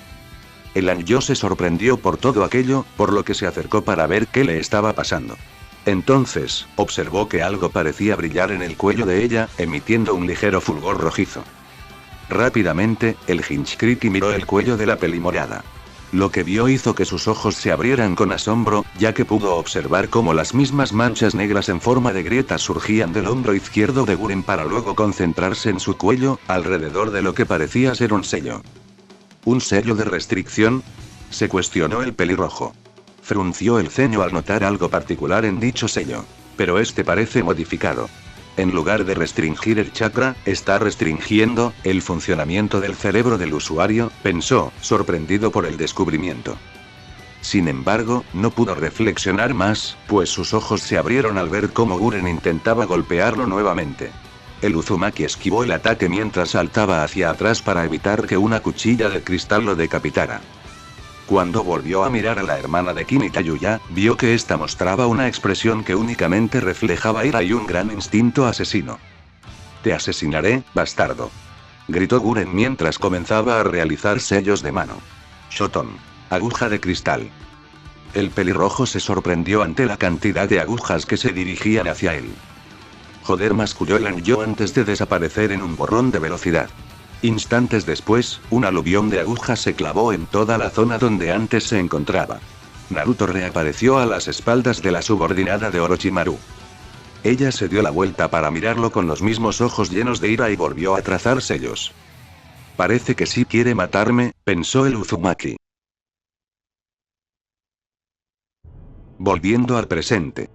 El Anjo se sorprendió por todo aquello, por lo que se acercó para ver qué le estaba pasando. Entonces, observó que algo parecía brillar en el cuello de ella, emitiendo un ligero fulgor rojizo. Rápidamente, el Hinchkriki miró el cuello de la pelimorada. Lo que vio hizo que sus ojos se abrieran con asombro, ya que pudo observar cómo las mismas manchas negras en forma de grietas surgían del hombro izquierdo de Guren para luego concentrarse en su cuello, alrededor de lo que parecía ser un sello. ¿Un sello de restricción?, se cuestionó el pelirrojo. Frunció el ceño al notar algo particular en dicho sello. Pero este parece modificado. En lugar de restringir el chakra, está restringiendo el funcionamiento del cerebro del usuario, pensó, sorprendido por el descubrimiento. Sin embargo, no pudo reflexionar más, pues sus ojos se abrieron al ver cómo Guren intentaba golpearlo nuevamente. El Uzumaki esquivó el ataque mientras saltaba hacia atrás para evitar que una cuchilla de cristal lo decapitara. Cuando volvió a mirar a la hermana de Kin y Tayuya, vio que ésta mostraba una expresión que únicamente reflejaba ira y un gran instinto asesino. «Te asesinaré, bastardo», gritó Guren mientras comenzaba a realizar sellos de mano. Shoton. Aguja de cristal. El pelirrojo se sorprendió ante la cantidad de agujas que se dirigían hacia él. Joder, masculló el Anjo antes de desaparecer en un borrón de velocidad. Instantes después, un aluvión de agujas se clavó en toda la zona donde antes se encontraba. Naruto reapareció a las espaldas de la subordinada de Orochimaru. Ella se dio la vuelta para mirarlo con los mismos ojos llenos de ira y volvió a trazar sellos. Parece que sí quiere matarme, pensó el Uzumaki. Volviendo al presente.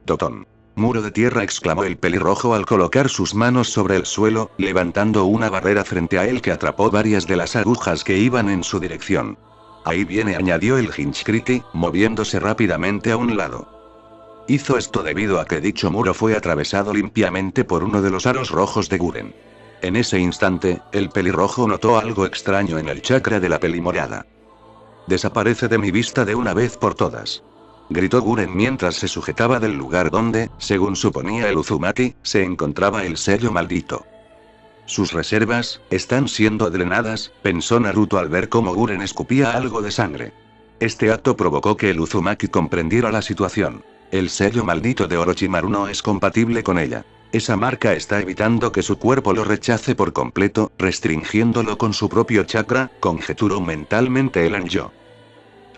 Totón. Muro de tierra, exclamó el pelirrojo al colocar sus manos sobre el suelo, levantando una barrera frente a él que atrapó varias de las agujas que iban en su dirección. Ahí viene, añadió el Hinchkriki, moviéndose rápidamente a un lado. Hizo esto debido a que dicho muro fue atravesado limpiamente por uno de los aros rojos de Guren. En ese instante, el pelirrojo notó algo extraño en el chakra de la pelimorada. Desaparece de mi vista de una vez por todas. Gritó Guren mientras se sujetaba del lugar donde, según suponía el Uzumaki, se encontraba el sello maldito. Sus reservas están siendo drenadas, pensó Naruto al ver cómo Guren escupía algo de sangre. Este acto provocó que el Uzumaki comprendiera la situación. El sello maldito de Orochimaru no es compatible con ella. Esa marca está evitando que su cuerpo lo rechace por completo, restringiéndolo con su propio chakra, conjeturó mentalmente el Anjo.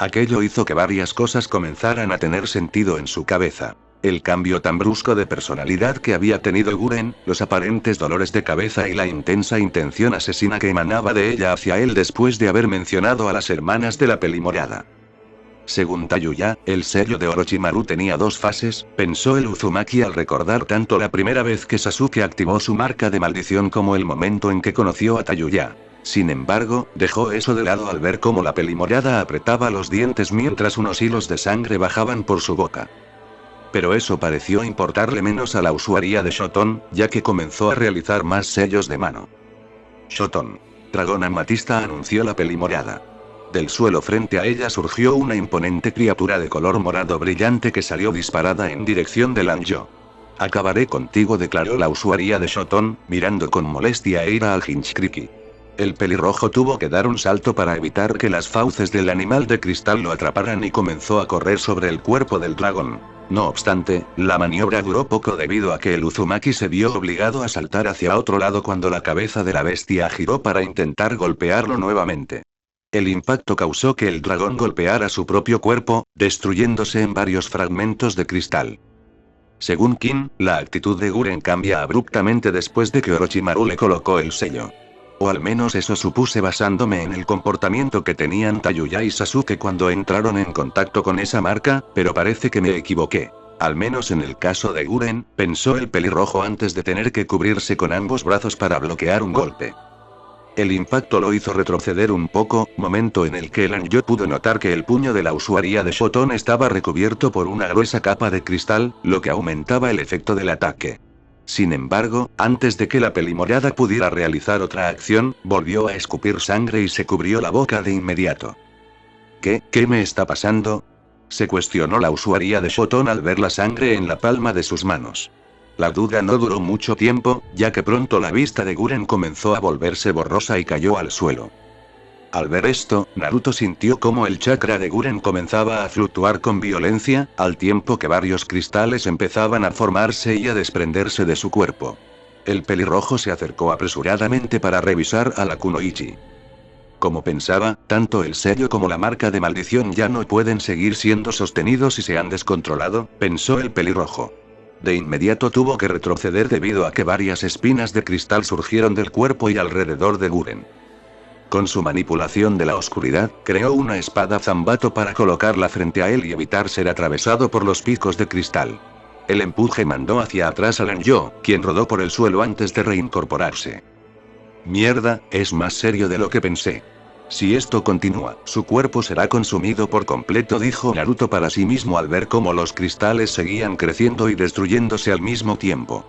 Aquello hizo que varias cosas comenzaran a tener sentido en su cabeza. El cambio tan brusco de personalidad que había tenido Guren, los aparentes dolores de cabeza y la intensa intención asesina que emanaba de ella hacia él después de haber mencionado a las hermanas de la pelimorada. Según Tayuya, el sello de Orochimaru tenía dos fases, pensó el Uzumaki al recordar tanto la primera vez que Sasuke activó su marca de maldición como el momento en que conoció a Tayuya. Sin embargo, dejó eso de lado al ver cómo la pelimorada apretaba los dientes mientras unos hilos de sangre bajaban por su boca. Pero eso pareció importarle menos a la usuaria de Shoton, ya que comenzó a realizar más sellos de mano. Shoton. Dragón amatista, anunció la pelimorada. Del suelo frente a ella surgió una imponente criatura de color morado brillante que salió disparada en dirección del Anjo. Acabaré contigo, declaró la usuaria de Shoton, mirando con molestia e ira al Hinchkriki. El pelirrojo tuvo que dar un salto para evitar que las fauces del animal de cristal lo atraparan y comenzó a correr sobre el cuerpo del dragón. No obstante, la maniobra duró poco debido a que el Uzumaki se vio obligado a saltar hacia otro lado cuando la cabeza de la bestia giró para intentar golpearlo nuevamente. El impacto causó que el dragón golpeara su propio cuerpo, destruyéndose en varios fragmentos de cristal. Según Kin, la actitud de Guren cambia abruptamente después de que Orochimaru le colocó el sello. O al menos eso supuse basándome en el comportamiento que tenían Tayuya y Sasuke cuando entraron en contacto con esa marca, pero parece que me equivoqué. Al menos en el caso de Guren, pensó el pelirrojo antes de tener que cubrirse con ambos brazos para bloquear un golpe. El impacto lo hizo retroceder un poco, momento en el que el Anjo pudo notar que el puño de la usuaria de Shoton estaba recubierto por una gruesa capa de cristal, lo que aumentaba el efecto del ataque. Sin embargo, antes de que la pelimorada pudiera realizar otra acción, volvió a escupir sangre y se cubrió la boca de inmediato. ¿Qué me está pasando?, se cuestionó la usuaria de Shoton al ver la sangre en la palma de sus manos. La duda no duró mucho tiempo, ya que pronto la vista de Guren comenzó a volverse borrosa y cayó al suelo. Al ver esto, Naruto sintió cómo el chakra de Guren comenzaba a fluctuar con violencia, al tiempo que varios cristales empezaban a formarse y a desprenderse de su cuerpo. El pelirrojo se acercó apresuradamente para revisar a la Kunoichi. Como pensaba, tanto el sello como la marca de maldición ya no pueden seguir siendo sostenidos y se han descontrolado, pensó el pelirrojo. De inmediato tuvo que retroceder debido a que varias espinas de cristal surgieron del cuerpo y alrededor de Guren. Con su manipulación de la oscuridad, creó una espada Zambato para colocarla frente a él y evitar ser atravesado por los picos de cristal. El empuje mandó hacia atrás al Anjo, quien rodó por el suelo antes de reincorporarse. Mierda, es más serio de lo que pensé. Si esto continúa, su cuerpo será consumido por completo, dijo Naruto para sí mismo al ver cómo los cristales seguían creciendo y destruyéndose al mismo tiempo.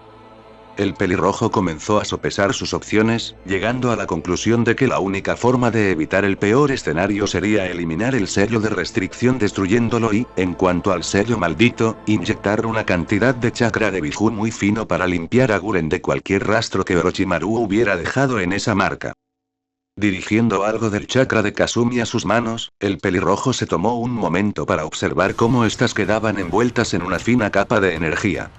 El pelirrojo comenzó a sopesar sus opciones, llegando a la conclusión de que la única forma de evitar el peor escenario sería eliminar el sello de restricción destruyéndolo y, en cuanto al sello maldito, inyectar una cantidad de chakra de Biju muy fino para limpiar a Guren de cualquier rastro que Orochimaru hubiera dejado en esa marca. Dirigiendo algo del chakra de Kasumi a sus manos, el pelirrojo se tomó un momento para observar cómo éstas quedaban envueltas en una fina capa de energía.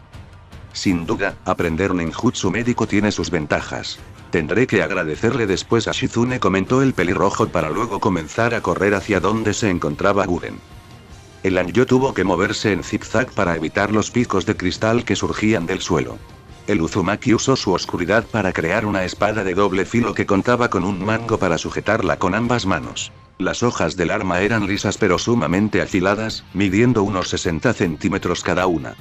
Sin duda, aprender ninjutsu médico tiene sus ventajas. Tendré que agradecerle después a Shizune, comentó el pelirrojo para luego comenzar a correr hacia donde se encontraba Guren. El Anjo tuvo que moverse en zigzag para evitar los picos de cristal que surgían del suelo. El Uzumaki usó su oscuridad para crear una espada de doble filo que contaba con un mango para sujetarla con ambas manos. Las hojas del arma eran lisas pero sumamente afiladas, midiendo unos 60 centímetros cada una.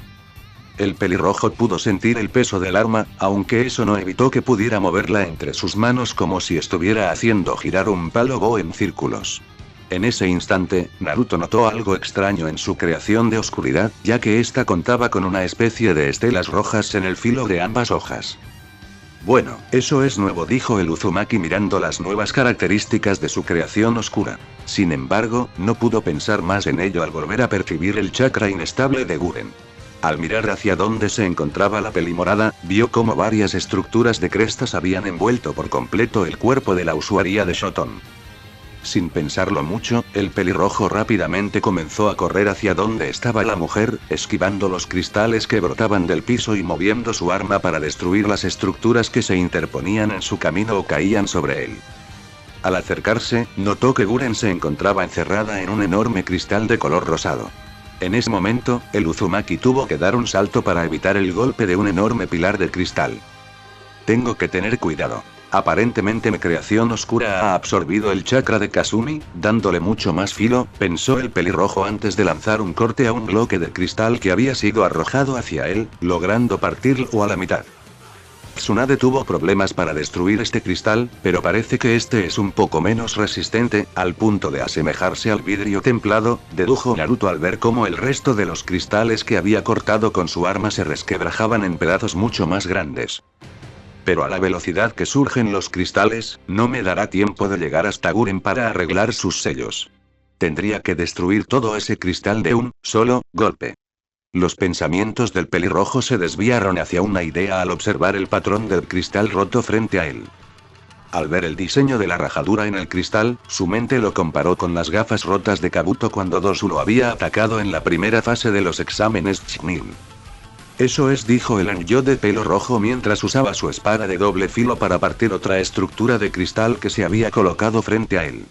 El pelirrojo pudo sentir el peso del arma, aunque eso no evitó que pudiera moverla entre sus manos como si estuviera haciendo girar un palo bo en círculos. En ese instante, Naruto notó algo extraño en su creación de oscuridad, ya que ésta contaba con una especie de estelas rojas en el filo de ambas hojas. Bueno, eso es nuevo, dijo el Uzumaki mirando las nuevas características de su creación oscura. Sin embargo, no pudo pensar más en ello al volver a percibir el chakra inestable de Guren. Al mirar hacia donde se encontraba la pelimorada, vio cómo varias estructuras de crestas habían envuelto por completo el cuerpo de la usuaria de Shoton. Sin pensarlo mucho, el pelirrojo rápidamente comenzó a correr hacia donde estaba la mujer, esquivando los cristales que brotaban del piso y moviendo su arma para destruir las estructuras que se interponían en su camino o caían sobre él. Al acercarse, notó que Guren se encontraba encerrada en un enorme cristal de color rosado. En ese momento, el Uzumaki tuvo que dar un salto para evitar el golpe de un enorme pilar de cristal. Tengo que tener cuidado. Aparentemente mi creación oscura ha absorbido el chakra de Kasumi, dándole mucho más filo, pensó el pelirrojo antes de lanzar un corte a un bloque de cristal que había sido arrojado hacia él, logrando partirlo a la mitad. Tsunade tuvo problemas para destruir este cristal, pero parece que este es un poco menos resistente, al punto de asemejarse al vidrio templado, dedujo Naruto al ver cómo el resto de los cristales que había cortado con su arma se resquebrajaban en pedazos mucho más grandes. Pero a la velocidad que surgen los cristales, no me dará tiempo de llegar hasta Guren para arreglar sus sellos. Tendría que destruir todo ese cristal de un solo golpe. Los pensamientos del pelirrojo se desviaron hacia una idea al observar el patrón del cristal roto frente a él. Al ver el diseño de la rajadura en el cristal, su mente lo comparó con las gafas rotas de Kabuto cuando Dosu lo había atacado en la primera fase de los exámenes Chunin. Eso es, dijo el Anjo de pelo rojo mientras usaba su espada de doble filo para partir otra estructura de cristal que se había colocado frente a él.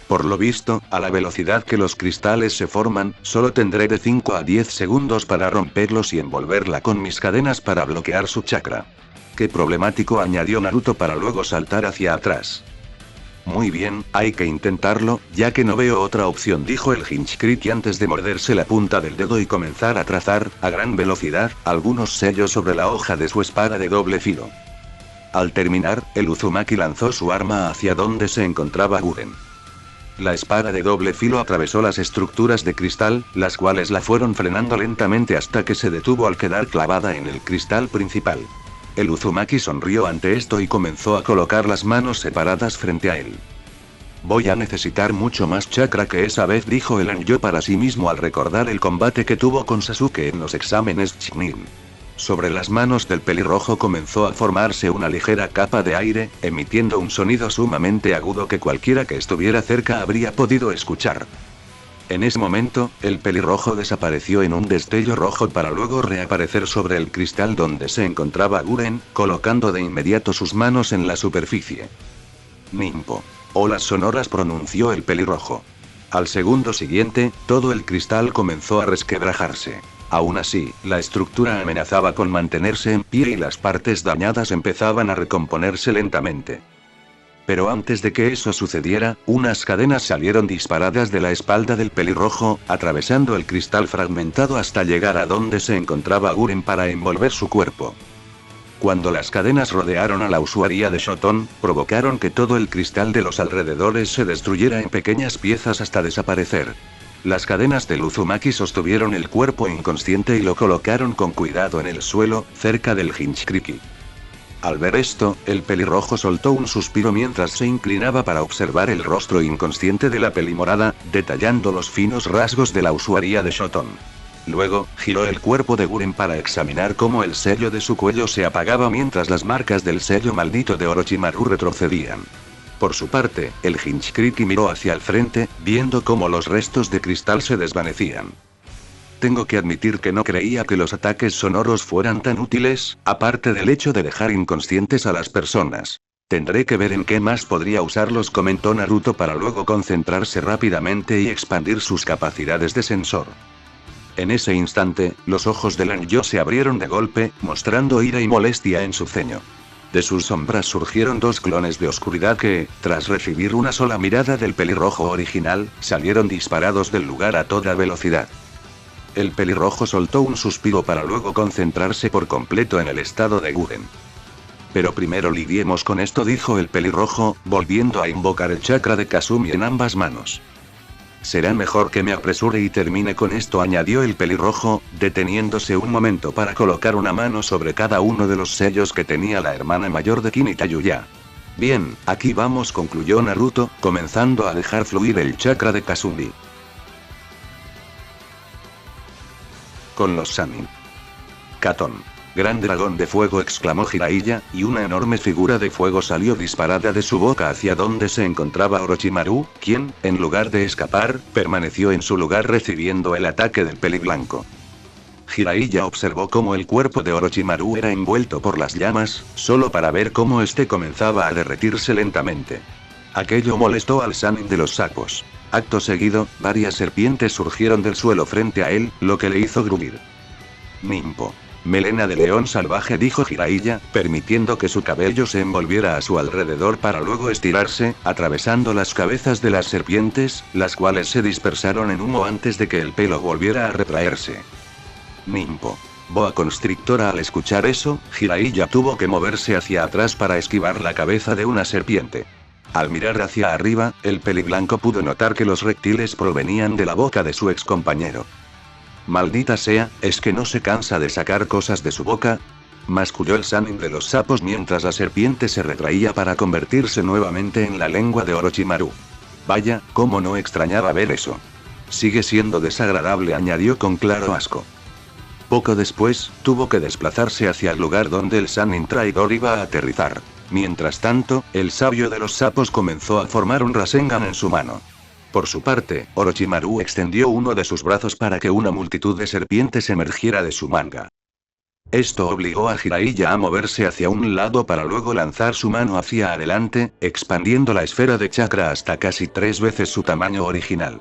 Por lo visto, a la velocidad que los cristales se forman, solo tendré de 5 a 10 segundos para romperlos y envolverla con mis cadenas para bloquear su chakra. Qué problemático, añadió Naruto para luego saltar hacia atrás. Muy bien, hay que intentarlo, ya que no veo otra opción, dijo el Hinchkriki antes de morderse la punta del dedo y comenzar a trazar, a gran velocidad, algunos sellos sobre la hoja de su espada de doble filo. Al terminar, el Uzumaki lanzó su arma hacia donde se encontraba Guren. La espada de doble filo atravesó las estructuras de cristal, las cuales la fueron frenando lentamente hasta que se detuvo al quedar clavada en el cristal principal. El Uzumaki sonrió ante esto y comenzó a colocar las manos separadas frente a él. Voy a necesitar mucho más chakra que esa vez, dijo el Anjo para sí mismo al recordar el combate que tuvo con Sasuke en los exámenes Chunin. Sobre las manos del pelirrojo comenzó a formarse una ligera capa de aire, emitiendo un sonido sumamente agudo que cualquiera que estuviera cerca habría podido escuchar. En ese momento, el pelirrojo desapareció en un destello rojo para luego reaparecer sobre el cristal donde se encontraba Guren, colocando de inmediato sus manos en la superficie. Nimpo. Olas sonoras, pronunció el pelirrojo. Al segundo siguiente, todo el cristal comenzó a resquebrajarse. Aún así, la estructura amenazaba con mantenerse en pie y las partes dañadas empezaban a recomponerse lentamente. Pero antes de que eso sucediera, unas cadenas salieron disparadas de la espalda del pelirrojo, atravesando el cristal fragmentado hasta llegar a donde se encontraba Guren para envolver su cuerpo. Cuando las cadenas rodearon a la usuaria de Shoton, provocaron que todo el cristal de los alrededores se destruyera en pequeñas piezas hasta desaparecer. Las cadenas del Uzumaki sostuvieron el cuerpo inconsciente y lo colocaron con cuidado en el suelo, cerca del Hinchkriki. Al ver esto, el pelirrojo soltó un suspiro mientras se inclinaba para observar el rostro inconsciente de la pelimorada, detallando los finos rasgos de la usuaria de Shoton. Luego, giró el cuerpo de Guren para examinar cómo el sello de su cuello se apagaba mientras las marcas del sello maldito de Orochimaru retrocedían. Por su parte, el Hinchkriki miró hacia el frente, viendo cómo los restos de cristal se desvanecían. Tengo que admitir que no creía que los ataques sonoros fueran tan útiles, aparte del hecho de dejar inconscientes a las personas. Tendré que ver en qué más podría usarlos, comentó Naruto para luego concentrarse rápidamente y expandir sus capacidades de sensor. En ese instante, los ojos del Anjo se abrieron de golpe, mostrando ira y molestia en su ceño. De sus sombras surgieron dos clones de oscuridad que, tras recibir una sola mirada del pelirrojo original, salieron disparados del lugar a toda velocidad. El pelirrojo soltó un suspiro para luego concentrarse por completo en el estado de Guren. Pero primero lidiemos con esto, dijo el pelirrojo, volviendo a invocar el chakra de Kasumi en ambas manos. Será mejor que me apresure y termine con esto, añadió el pelirrojo, deteniéndose un momento para colocar una mano sobre cada uno de los sellos que tenía la hermana mayor de Kimi Tayuya. Bien, aquí vamos, concluyó Naruto, comenzando a dejar fluir el chakra de Kasumi. Con los Sanin. Katon. Gran dragón de fuego, exclamó Jiraiya, y una enorme figura de fuego salió disparada de su boca hacia donde se encontraba Orochimaru, quien, en lugar de escapar, permaneció en su lugar recibiendo el ataque del peliblanco. Jiraiya observó cómo el cuerpo de Orochimaru era envuelto por las llamas, solo para ver cómo este comenzaba a derretirse lentamente. Aquello molestó al Sannin de los sapos. Acto seguido, varias serpientes surgieron del suelo frente a él, lo que le hizo gruñir. Nimpo. Melena de león salvaje, dijo Jiraiya, permitiendo que su cabello se envolviera a su alrededor para luego estirarse, atravesando las cabezas de las serpientes, las cuales se dispersaron en humo antes de que el pelo volviera a retraerse. Nimpo. Boa constrictora. Al escuchar eso, Jiraiya tuvo que moverse hacia atrás para esquivar la cabeza de una serpiente. Al mirar hacia arriba, el peliblanco pudo notar que los reptiles provenían de la boca de su excompañero. Maldita sea, ¿es que no se cansa de sacar cosas de su boca? Masculló el Sannin de los sapos mientras la serpiente se retraía para convertirse nuevamente en la lengua de Orochimaru. Vaya, cómo no extrañaba ver eso. Sigue siendo desagradable, añadió con claro asco. Poco después, tuvo que desplazarse hacia el lugar donde el Sannin traidor iba a aterrizar. Mientras tanto, el sabio de los sapos comenzó a formar un Rasengan en su mano. Por su parte, Orochimaru extendió uno de sus brazos para que una multitud de serpientes emergiera de su manga. Esto obligó a Jiraiya a moverse hacia un lado para luego lanzar su mano hacia adelante, expandiendo la esfera de chakra hasta casi 3 veces su tamaño original.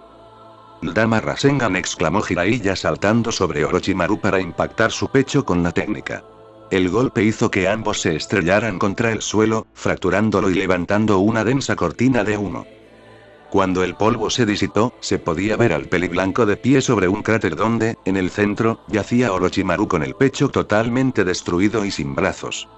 «Dama Rasengan», exclamó Jiraiya saltando sobre Orochimaru para impactar su pecho con la técnica. El golpe hizo que ambos se estrellaran contra el suelo, fracturándolo y levantando una densa cortina de humo. Cuando el polvo se disipó, se podía ver al peliblanco de pie sobre un cráter donde, en el centro, yacía Orochimaru con el pecho totalmente destruido y sin brazos.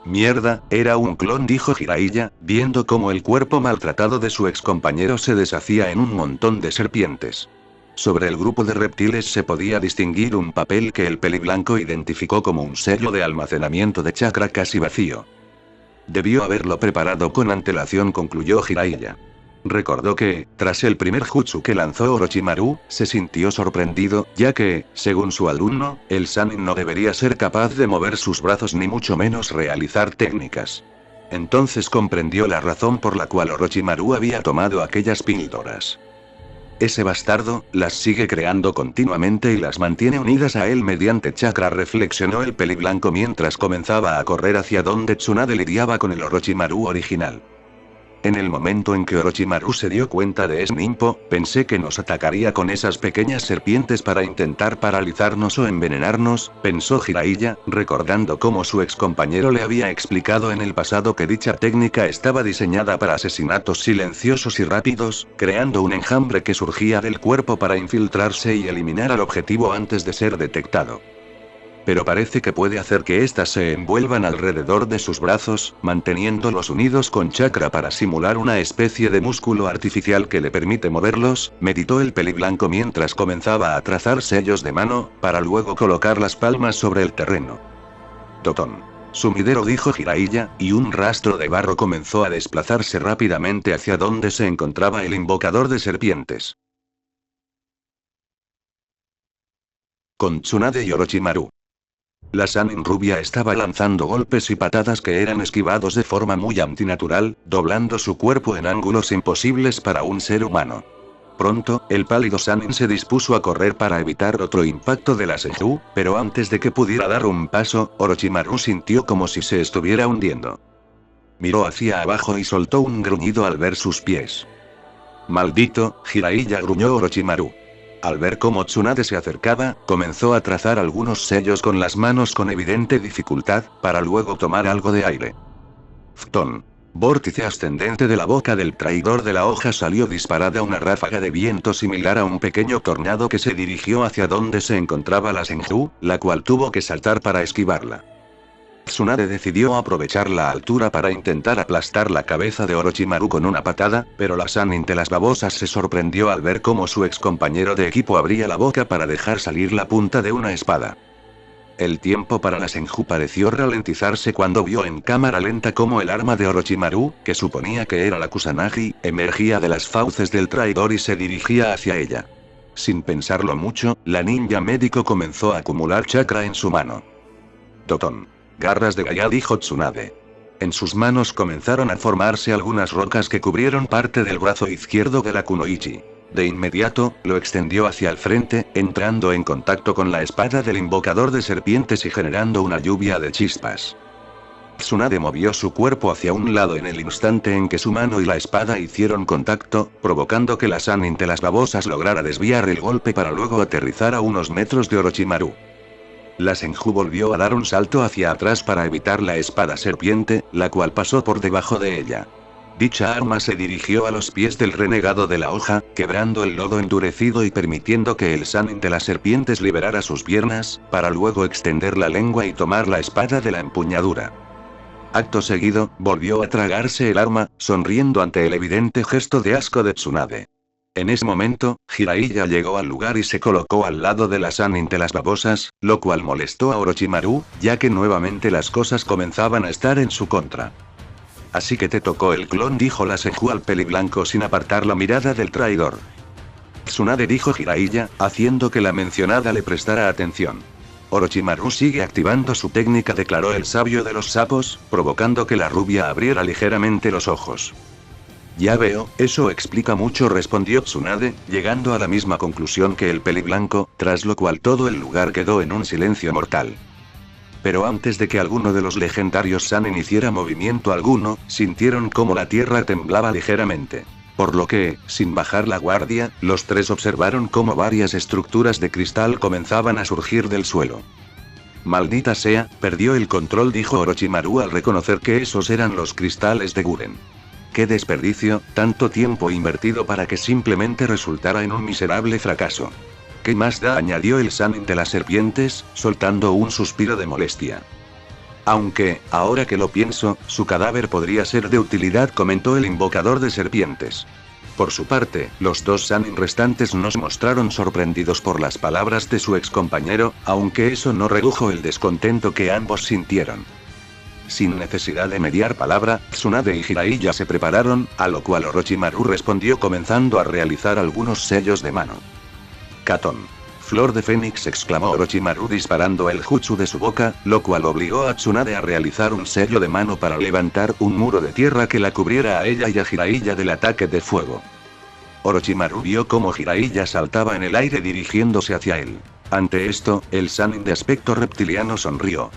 «Mierda, era un clon», dijo Jiraiya, viendo cómo el cuerpo maltratado de su excompañero se deshacía en un montón de serpientes. Sobre el grupo de reptiles se podía distinguir un papel que el peliblanco identificó como un sello de almacenamiento de chakra casi vacío. Debió haberlo preparado con antelación, concluyó Jiraiya. Recordó que, tras el primer jutsu que lanzó Orochimaru, se sintió sorprendido, ya que, según su alumno, el Sannin no debería ser capaz de mover sus brazos ni mucho menos realizar técnicas. Entonces comprendió la razón por la cual Orochimaru había tomado aquellas píldoras. Ese bastardo las sigue creando continuamente y las mantiene unidas a él mediante chakra, reflexionó el peliblanco mientras comenzaba a correr hacia donde Tsunade lidiaba con el Orochimaru original. En el momento en que Orochimaru se dio cuenta de ese Nimpo, pensé que nos atacaría con esas pequeñas serpientes para intentar paralizarnos o envenenarnos, pensó Jiraiya, recordando cómo su excompañero le había explicado en el pasado que dicha técnica estaba diseñada para asesinatos silenciosos y rápidos, creando un enjambre que surgía del cuerpo para infiltrarse y eliminar al objetivo antes de ser detectado. Pero parece que puede hacer que éstas se envuelvan alrededor de sus brazos, manteniéndolos unidos con chakra para simular una especie de músculo artificial que le permite moverlos, meditó el peliblanco mientras comenzaba a trazar sellos de mano, para luego colocar las palmas sobre el terreno. «Totón. Sumidero», dijo Jiraiya, y un rastro de barro comenzó a desplazarse rápidamente hacia donde se encontraba el invocador de serpientes. Con Tsunade y Orochimaru. La Sannin rubia estaba lanzando golpes y patadas que eran esquivados de forma muy antinatural, doblando su cuerpo en ángulos imposibles para un ser humano. Pronto, el pálido Sannin se dispuso a correr para evitar otro impacto de la Senju, pero antes de que pudiera dar un paso, Orochimaru sintió como si se estuviera hundiendo. Miró hacia abajo y soltó un gruñido al ver sus pies. «Maldito», Jiraiya, gruñó Orochimaru. Al ver cómo Tsunade se acercaba, comenzó a trazar algunos sellos con las manos con evidente dificultad, para luego tomar algo de aire. Ftón. Vórtice ascendente de la boca del traidor de la hoja salió disparada una ráfaga de viento similar a un pequeño tornado que se dirigió hacia donde se encontraba la Senju, la cual tuvo que saltar para esquivarla. Tsunade decidió aprovechar la altura para intentar aplastar la cabeza de Orochimaru con una patada, pero la Sannin de las babosas se sorprendió al ver cómo su ex compañero de equipo abría la boca para dejar salir la punta de una espada. El tiempo para la Senju pareció ralentizarse cuando vio en cámara lenta cómo el arma de Orochimaru, que suponía que era la Kusanagi, emergía de las fauces del traidor y se dirigía hacia ella. Sin pensarlo mucho, la ninja médico comenzó a acumular chakra en su mano. Totón. Garras de Gaia, dijo Tsunade. En sus manos comenzaron a formarse algunas rocas que cubrieron parte del brazo izquierdo de la kunoichi. De inmediato, lo extendió hacia el frente, entrando en contacto con la espada del invocador de serpientes y generando una lluvia de chispas. Tsunade movió su cuerpo hacia un lado en el instante en que su mano y la espada hicieron contacto, provocando que la Sannin de las babosas lograra desviar el golpe para luego aterrizar a unos metros de Orochimaru. La Senju volvió a dar un salto hacia atrás para evitar la espada serpiente, la cual pasó por debajo de ella. Dicha arma se dirigió a los pies del renegado de la hoja, quebrando el lodo endurecido y permitiendo que el Sannin de las serpientes liberara sus piernas, para luego extender la lengua y tomar la espada de la empuñadura. Acto seguido, volvió a tragarse el arma, sonriendo ante el evidente gesto de asco de Tsunade. En ese momento, Jiraiya llegó al lugar y se colocó al lado de la Sannin de las babosas, lo cual molestó a Orochimaru, ya que nuevamente las cosas comenzaban a estar en su contra. Así que te tocó el clon, dijo la Senju al peliblanco sin apartar la mirada del traidor. Tsunade, dijo Jiraiya, haciendo que la mencionada le prestara atención. Orochimaru sigue activando su técnica, declaró el sabio de los sapos, provocando que la rubia abriera ligeramente los ojos. Ya veo, eso explica mucho, respondió Tsunade, llegando a la misma conclusión que el peliblanco, tras lo cual todo el lugar quedó en un silencio mortal. Pero antes de que alguno de los legendarios Sannin hiciera movimiento alguno, sintieron como la tierra temblaba ligeramente. Por lo que, sin bajar la guardia, los tres observaron cómo varias estructuras de cristal comenzaban a surgir del suelo. Maldita sea, perdió el control, dijo Orochimaru al reconocer que esos eran los cristales de Guren. ¡Qué desperdicio, tanto tiempo invertido para que simplemente resultara en un miserable fracaso! ¿Qué más da?, añadió el Sannin de las serpientes, soltando un suspiro de molestia. Aunque, ahora que lo pienso, su cadáver podría ser de utilidad, comentó el invocador de serpientes. Por su parte, los dos Sannin restantes no se mostraron sorprendidos por las palabras de su excompañero, aunque eso no redujo el descontento que ambos sintieron. Sin necesidad de mediar palabra, Tsunade y Jiraiya se prepararon, a lo cual Orochimaru respondió comenzando a realizar algunos sellos de mano. Katón. Flor de Fénix, exclamó Orochimaru disparando el jutsu de su boca, lo cual obligó a Tsunade a realizar un sello de mano para levantar un muro de tierra que la cubriera a ella y a Jiraiya del ataque de fuego. Orochimaru vio cómo Jiraiya saltaba en el aire dirigiéndose hacia él. Ante esto, el Sannin de aspecto reptiliano sonrió.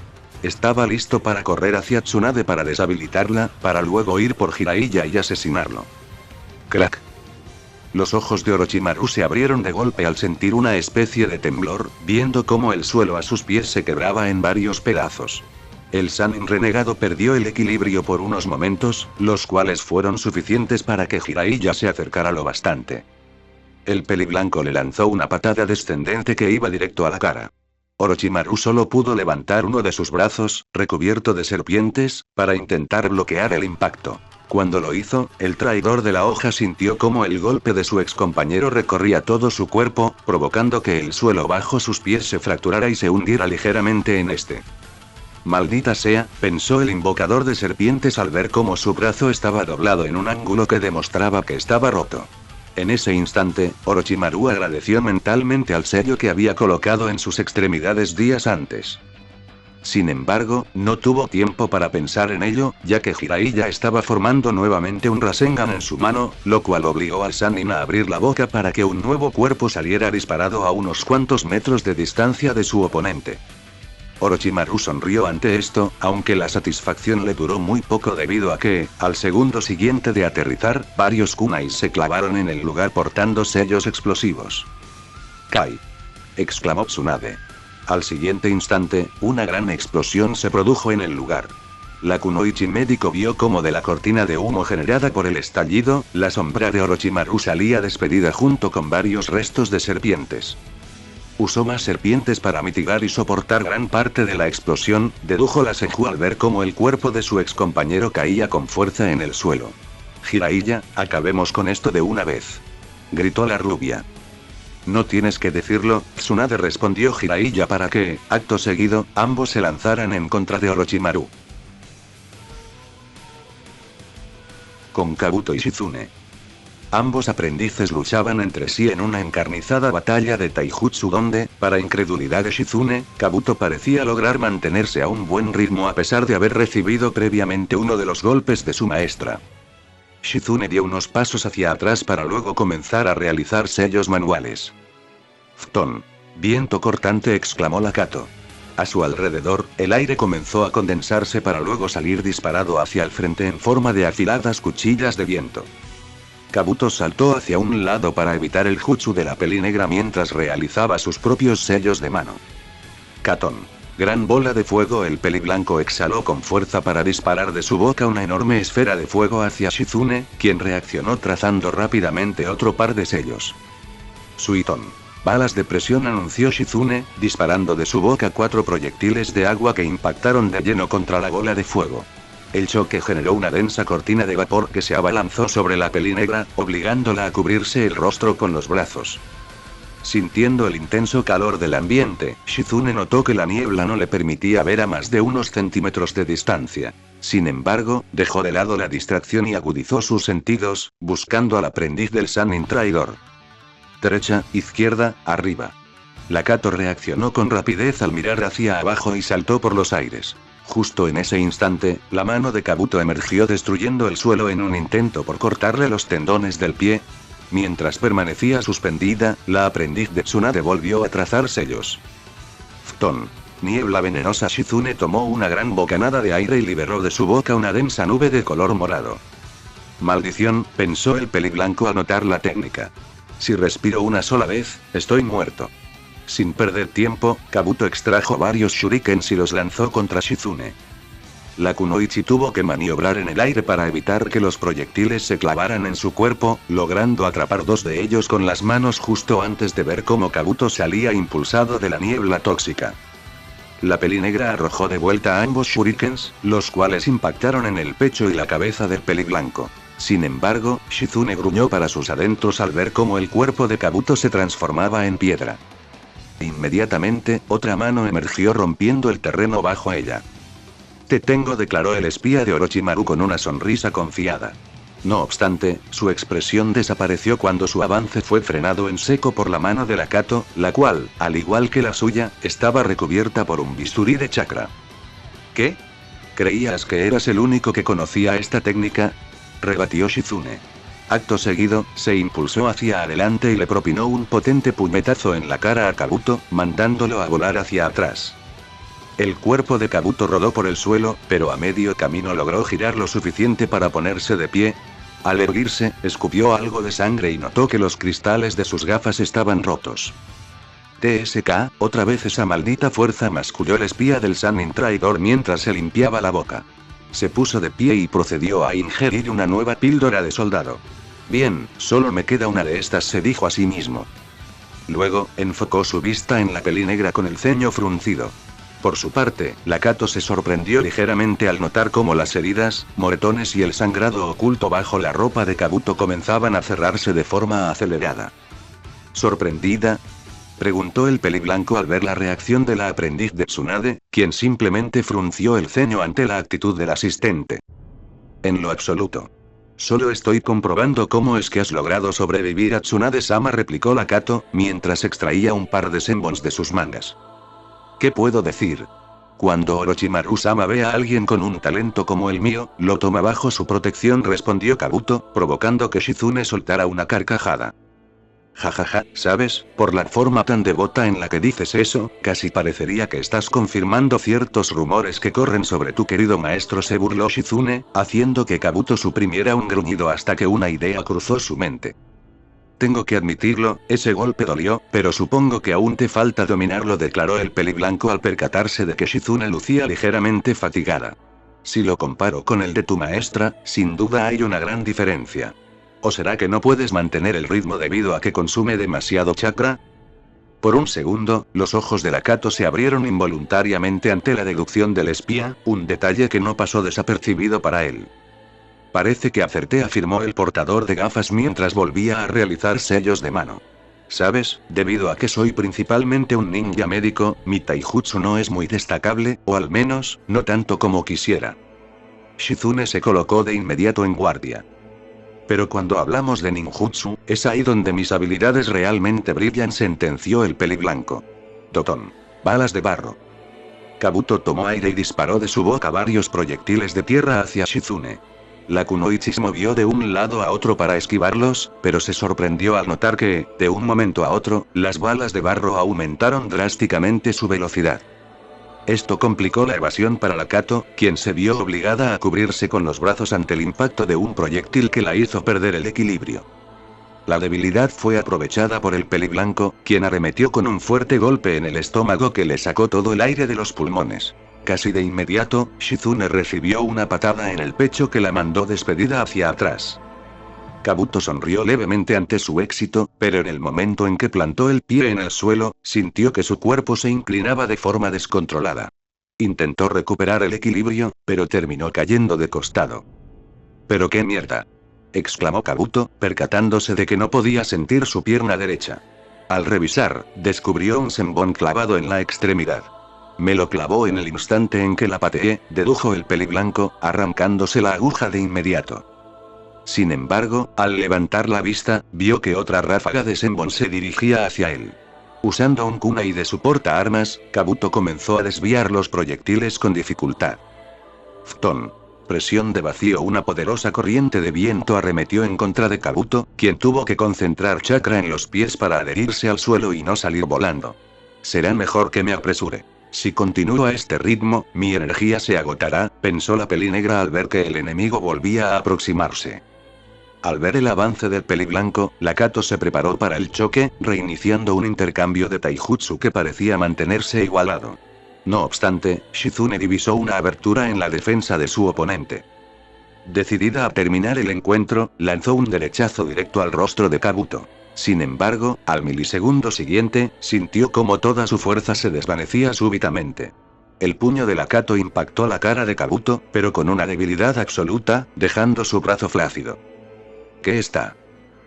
Estaba listo para correr hacia Tsunade para deshabilitarla, para luego ir por Jiraiya y asesinarlo. Crack. Los ojos de Orochimaru se abrieron de golpe al sentir una especie de temblor, viendo cómo el suelo a sus pies se quebraba en varios pedazos. El Sannin renegado perdió el equilibrio por unos momentos, los cuales fueron suficientes para que Jiraiya se acercara lo bastante. El peliblanco le lanzó una patada descendente que iba directo a la cara. Orochimaru solo pudo levantar uno de sus brazos, recubierto de serpientes, para intentar bloquear el impacto. Cuando lo hizo, el traidor de la hoja sintió como el golpe de su excompañero recorría todo su cuerpo, provocando que el suelo bajo sus pies se fracturara y se hundiera ligeramente en este. Maldita sea, pensó el invocador de serpientes al ver cómo su brazo estaba doblado en un ángulo que demostraba que estaba roto. En ese instante, Orochimaru agradeció mentalmente al sello que había colocado en sus extremidades días antes. Sin embargo, no tuvo tiempo para pensar en ello, ya que Jiraiya estaba formando nuevamente un Rasengan en su mano, lo cual obligó al Sannin a abrir la boca para que un nuevo cuerpo saliera disparado a unos cuantos metros de distancia de su oponente. Orochimaru sonrió ante esto, aunque la satisfacción le duró muy poco debido a que, al segundo siguiente de aterrizar, varios kunais se clavaron en el lugar portando sellos explosivos. ¡Kai!, exclamó Tsunade. Al siguiente instante, una gran explosión se produjo en el lugar. La kunoichi médico vio cómo de la cortina de humo generada por el estallido, la sombra de Orochimaru salía despedida junto con varios restos de serpientes. Usó más serpientes para mitigar y soportar gran parte de la explosión, dedujo la Senju al ver cómo el cuerpo de su excompañero caía con fuerza en el suelo. Jiraiya, acabemos con esto de una vez. Gritó la rubia. No tienes que decirlo, Tsunade respondió Jiraiya para que, acto seguido, ambos se lanzaran en contra de Orochimaru. Con Kabuto y Shizune. Ambos aprendices luchaban entre sí en una encarnizada batalla de taijutsu donde, para incredulidad de Shizune, Kabuto parecía lograr mantenerse a un buen ritmo a pesar de haber recibido previamente uno de los golpes de su maestra. Shizune dio unos pasos hacia atrás para luego comenzar a realizar sellos manuales. «Fton. Viento cortante», exclamó la Kato. A su alrededor, el aire comenzó a condensarse para luego salir disparado hacia el frente en forma de afiladas cuchillas de viento. Kabuto saltó hacia un lado para evitar el jutsu de la peli negra mientras realizaba sus propios sellos de mano. Katón. Gran bola de fuego. El peli blanco exhaló con fuerza para disparar de su boca una enorme esfera de fuego hacia Shizune, quien reaccionó trazando rápidamente otro par de sellos. Suitón. Balas de presión, anunció Shizune, disparando de su boca 4 proyectiles de agua que impactaron de lleno contra la bola de fuego. El choque generó una densa cortina de vapor que se abalanzó sobre la peli negra, obligándola a cubrirse el rostro con los brazos. Sintiendo el intenso calor del ambiente, Shizune notó que la niebla no le permitía ver a más de unos centímetros de distancia. Sin embargo, dejó de lado la distracción y agudizó sus sentidos, buscando al aprendiz del Sannin traidor. Derecha, izquierda, arriba. La Kato reaccionó con rapidez al mirar hacia abajo y saltó por los aires. Justo en ese instante, la mano de Kabuto emergió destruyendo el suelo en un intento por cortarle los tendones del pie. Mientras permanecía suspendida, la aprendiz de Tsunade volvió a trazar sellos. Fton. Niebla venenosa. Shizune tomó una gran bocanada de aire y liberó de su boca una densa nube de color morado. Maldición, pensó el peliblanco al notar la técnica. Si respiro una sola vez, estoy muerto. Sin perder tiempo, Kabuto extrajo varios shurikens y los lanzó contra Shizune. La kunoichi tuvo que maniobrar en el aire para evitar que los proyectiles se clavaran en su cuerpo, logrando atrapar 2 de ellos con las manos justo antes de ver cómo Kabuto salía impulsado de la niebla tóxica. La peli negra arrojó de vuelta a ambos shurikens, los cuales impactaron en el pecho y la cabeza del peli blanco. Sin embargo, Shizune gruñó para sus adentros al ver cómo el cuerpo de Kabuto se transformaba en piedra. Inmediatamente, otra mano emergió rompiendo el terreno bajo ella. «Te tengo», declaró el espía de Orochimaru con una sonrisa confiada. No obstante, su expresión desapareció cuando su avance fue frenado en seco por la mano de la Kato, la cual, al igual que la suya, estaba recubierta por un bisturí de chakra. ¿Qué? ¿Creías que eras el único que conocía esta técnica?, rebatió Shizune. Acto seguido, se impulsó hacia adelante y le propinó un potente puñetazo en la cara a Kabuto, mandándolo a volar hacia atrás. El cuerpo de Kabuto rodó por el suelo, pero a medio camino logró girar lo suficiente para ponerse de pie. Al erguirse, escupió algo de sangre y notó que los cristales de sus gafas estaban rotos. «TSK, otra vez esa maldita fuerza», masculló el espía del Sannin traidor mientras se limpiaba la boca. Se puso de pie y procedió a ingerir una nueva píldora de soldado. «Bien, solo me queda una de estas», se dijo a sí mismo. Luego, enfocó su vista en la peli negra con el ceño fruncido. Por su parte, la Kato se sorprendió ligeramente al notar cómo las heridas, moretones y el sangrado oculto bajo la ropa de Kabuto comenzaban a cerrarse de forma acelerada. ¿Sorprendida?, preguntó el peliblanco al ver la reacción de la aprendiz de Tsunade, quien simplemente frunció el ceño ante la actitud del asistente. «En lo absoluto. Solo estoy comprobando cómo es que has logrado sobrevivir a Tsunade-sama», replicó la Kato, mientras extraía un par de senbons de sus mangas. «¿Qué puedo decir? Cuando Orochimaru-sama ve a alguien con un talento como el mío, lo toma bajo su protección», respondió Kabuto, provocando que Shizune soltara una carcajada. «Jajaja, ¿sabes? Por la forma tan devota en la que dices eso, casi parecería que estás confirmando ciertos rumores que corren sobre tu querido maestro», se burló Shizune, haciendo que Kabuto suprimiera un gruñido hasta que una idea cruzó su mente. «Tengo que admitirlo, ese golpe dolió, pero supongo que aún te falta dominarlo», declaró el peliblanco al percatarse de que Shizune lucía ligeramente fatigada. «Si lo comparo con el de tu maestra, sin duda hay una gran diferencia. ¿O será que no puedes mantener el ritmo debido a que consume demasiado chakra?». Por un segundo, los ojos de Lakato se abrieron involuntariamente ante la deducción del espía, un detalle que no pasó desapercibido para él. Parece que acerté, afirmó el portador de gafas mientras volvía a realizar sellos de mano. ¿Sabes? Debido a que soy principalmente un ninja médico, mi taijutsu no es muy destacable, o al menos, no tanto como quisiera. Shizune se colocó de inmediato en guardia. Pero cuando hablamos de ninjutsu, es ahí donde mis habilidades realmente brillan, sentenció el peliblanco. Totón. Balas de barro. Kabuto tomó aire y disparó de su boca varios proyectiles de tierra hacia Shizune. La kunoichi se movió de un lado a otro para esquivarlos, pero se sorprendió al notar que, de un momento a otro, las balas de barro aumentaron drásticamente su velocidad. Esto complicó la evasión para Lakato, quien se vio obligada a cubrirse con los brazos ante el impacto de un proyectil que la hizo perder el equilibrio. La debilidad fue aprovechada por el peliblanco, quien arremetió con un fuerte golpe en el estómago que le sacó todo el aire de los pulmones. Casi de inmediato, Shizune recibió una patada en el pecho que la mandó despedida hacia atrás. Kabuto sonrió levemente ante su éxito, pero en el momento en que plantó el pie en el suelo, sintió que su cuerpo se inclinaba de forma descontrolada. Intentó recuperar el equilibrio, pero terminó cayendo de costado. «¿Pero qué mierda?», exclamó Kabuto, percatándose de que no podía sentir su pierna derecha. Al revisar, descubrió un senbon clavado en la extremidad. «Me lo clavó en el instante en que la pateé», dedujo el peliblanco, arrancándose la aguja de inmediato. Sin embargo, al levantar la vista, vio que otra ráfaga de senbon se dirigía hacia él. Usando un kunai de su portaarmas, Kabuto comenzó a desviar los proyectiles con dificultad. Ftón. Presión de vacío. Una poderosa corriente de viento arremetió en contra de Kabuto, quien tuvo que concentrar chakra en los pies para adherirse al suelo y no salir volando. Será mejor que me apresure. Si continúo a este ritmo, mi energía se agotará, pensó la pelinegra al ver que el enemigo volvía a aproximarse. Al ver el avance del peliblanco, Lakato se preparó para el choque, reiniciando un intercambio de taijutsu que parecía mantenerse igualado. No obstante, Shizune divisó una abertura en la defensa de su oponente. Decidida a terminar el encuentro, lanzó un derechazo directo al rostro de Kabuto. Sin embargo, al milisegundo siguiente, sintió como toda su fuerza se desvanecía súbitamente. El puño de Lakato impactó la cara de Kabuto, pero con una debilidad absoluta, dejando su brazo flácido. ¿Qué está?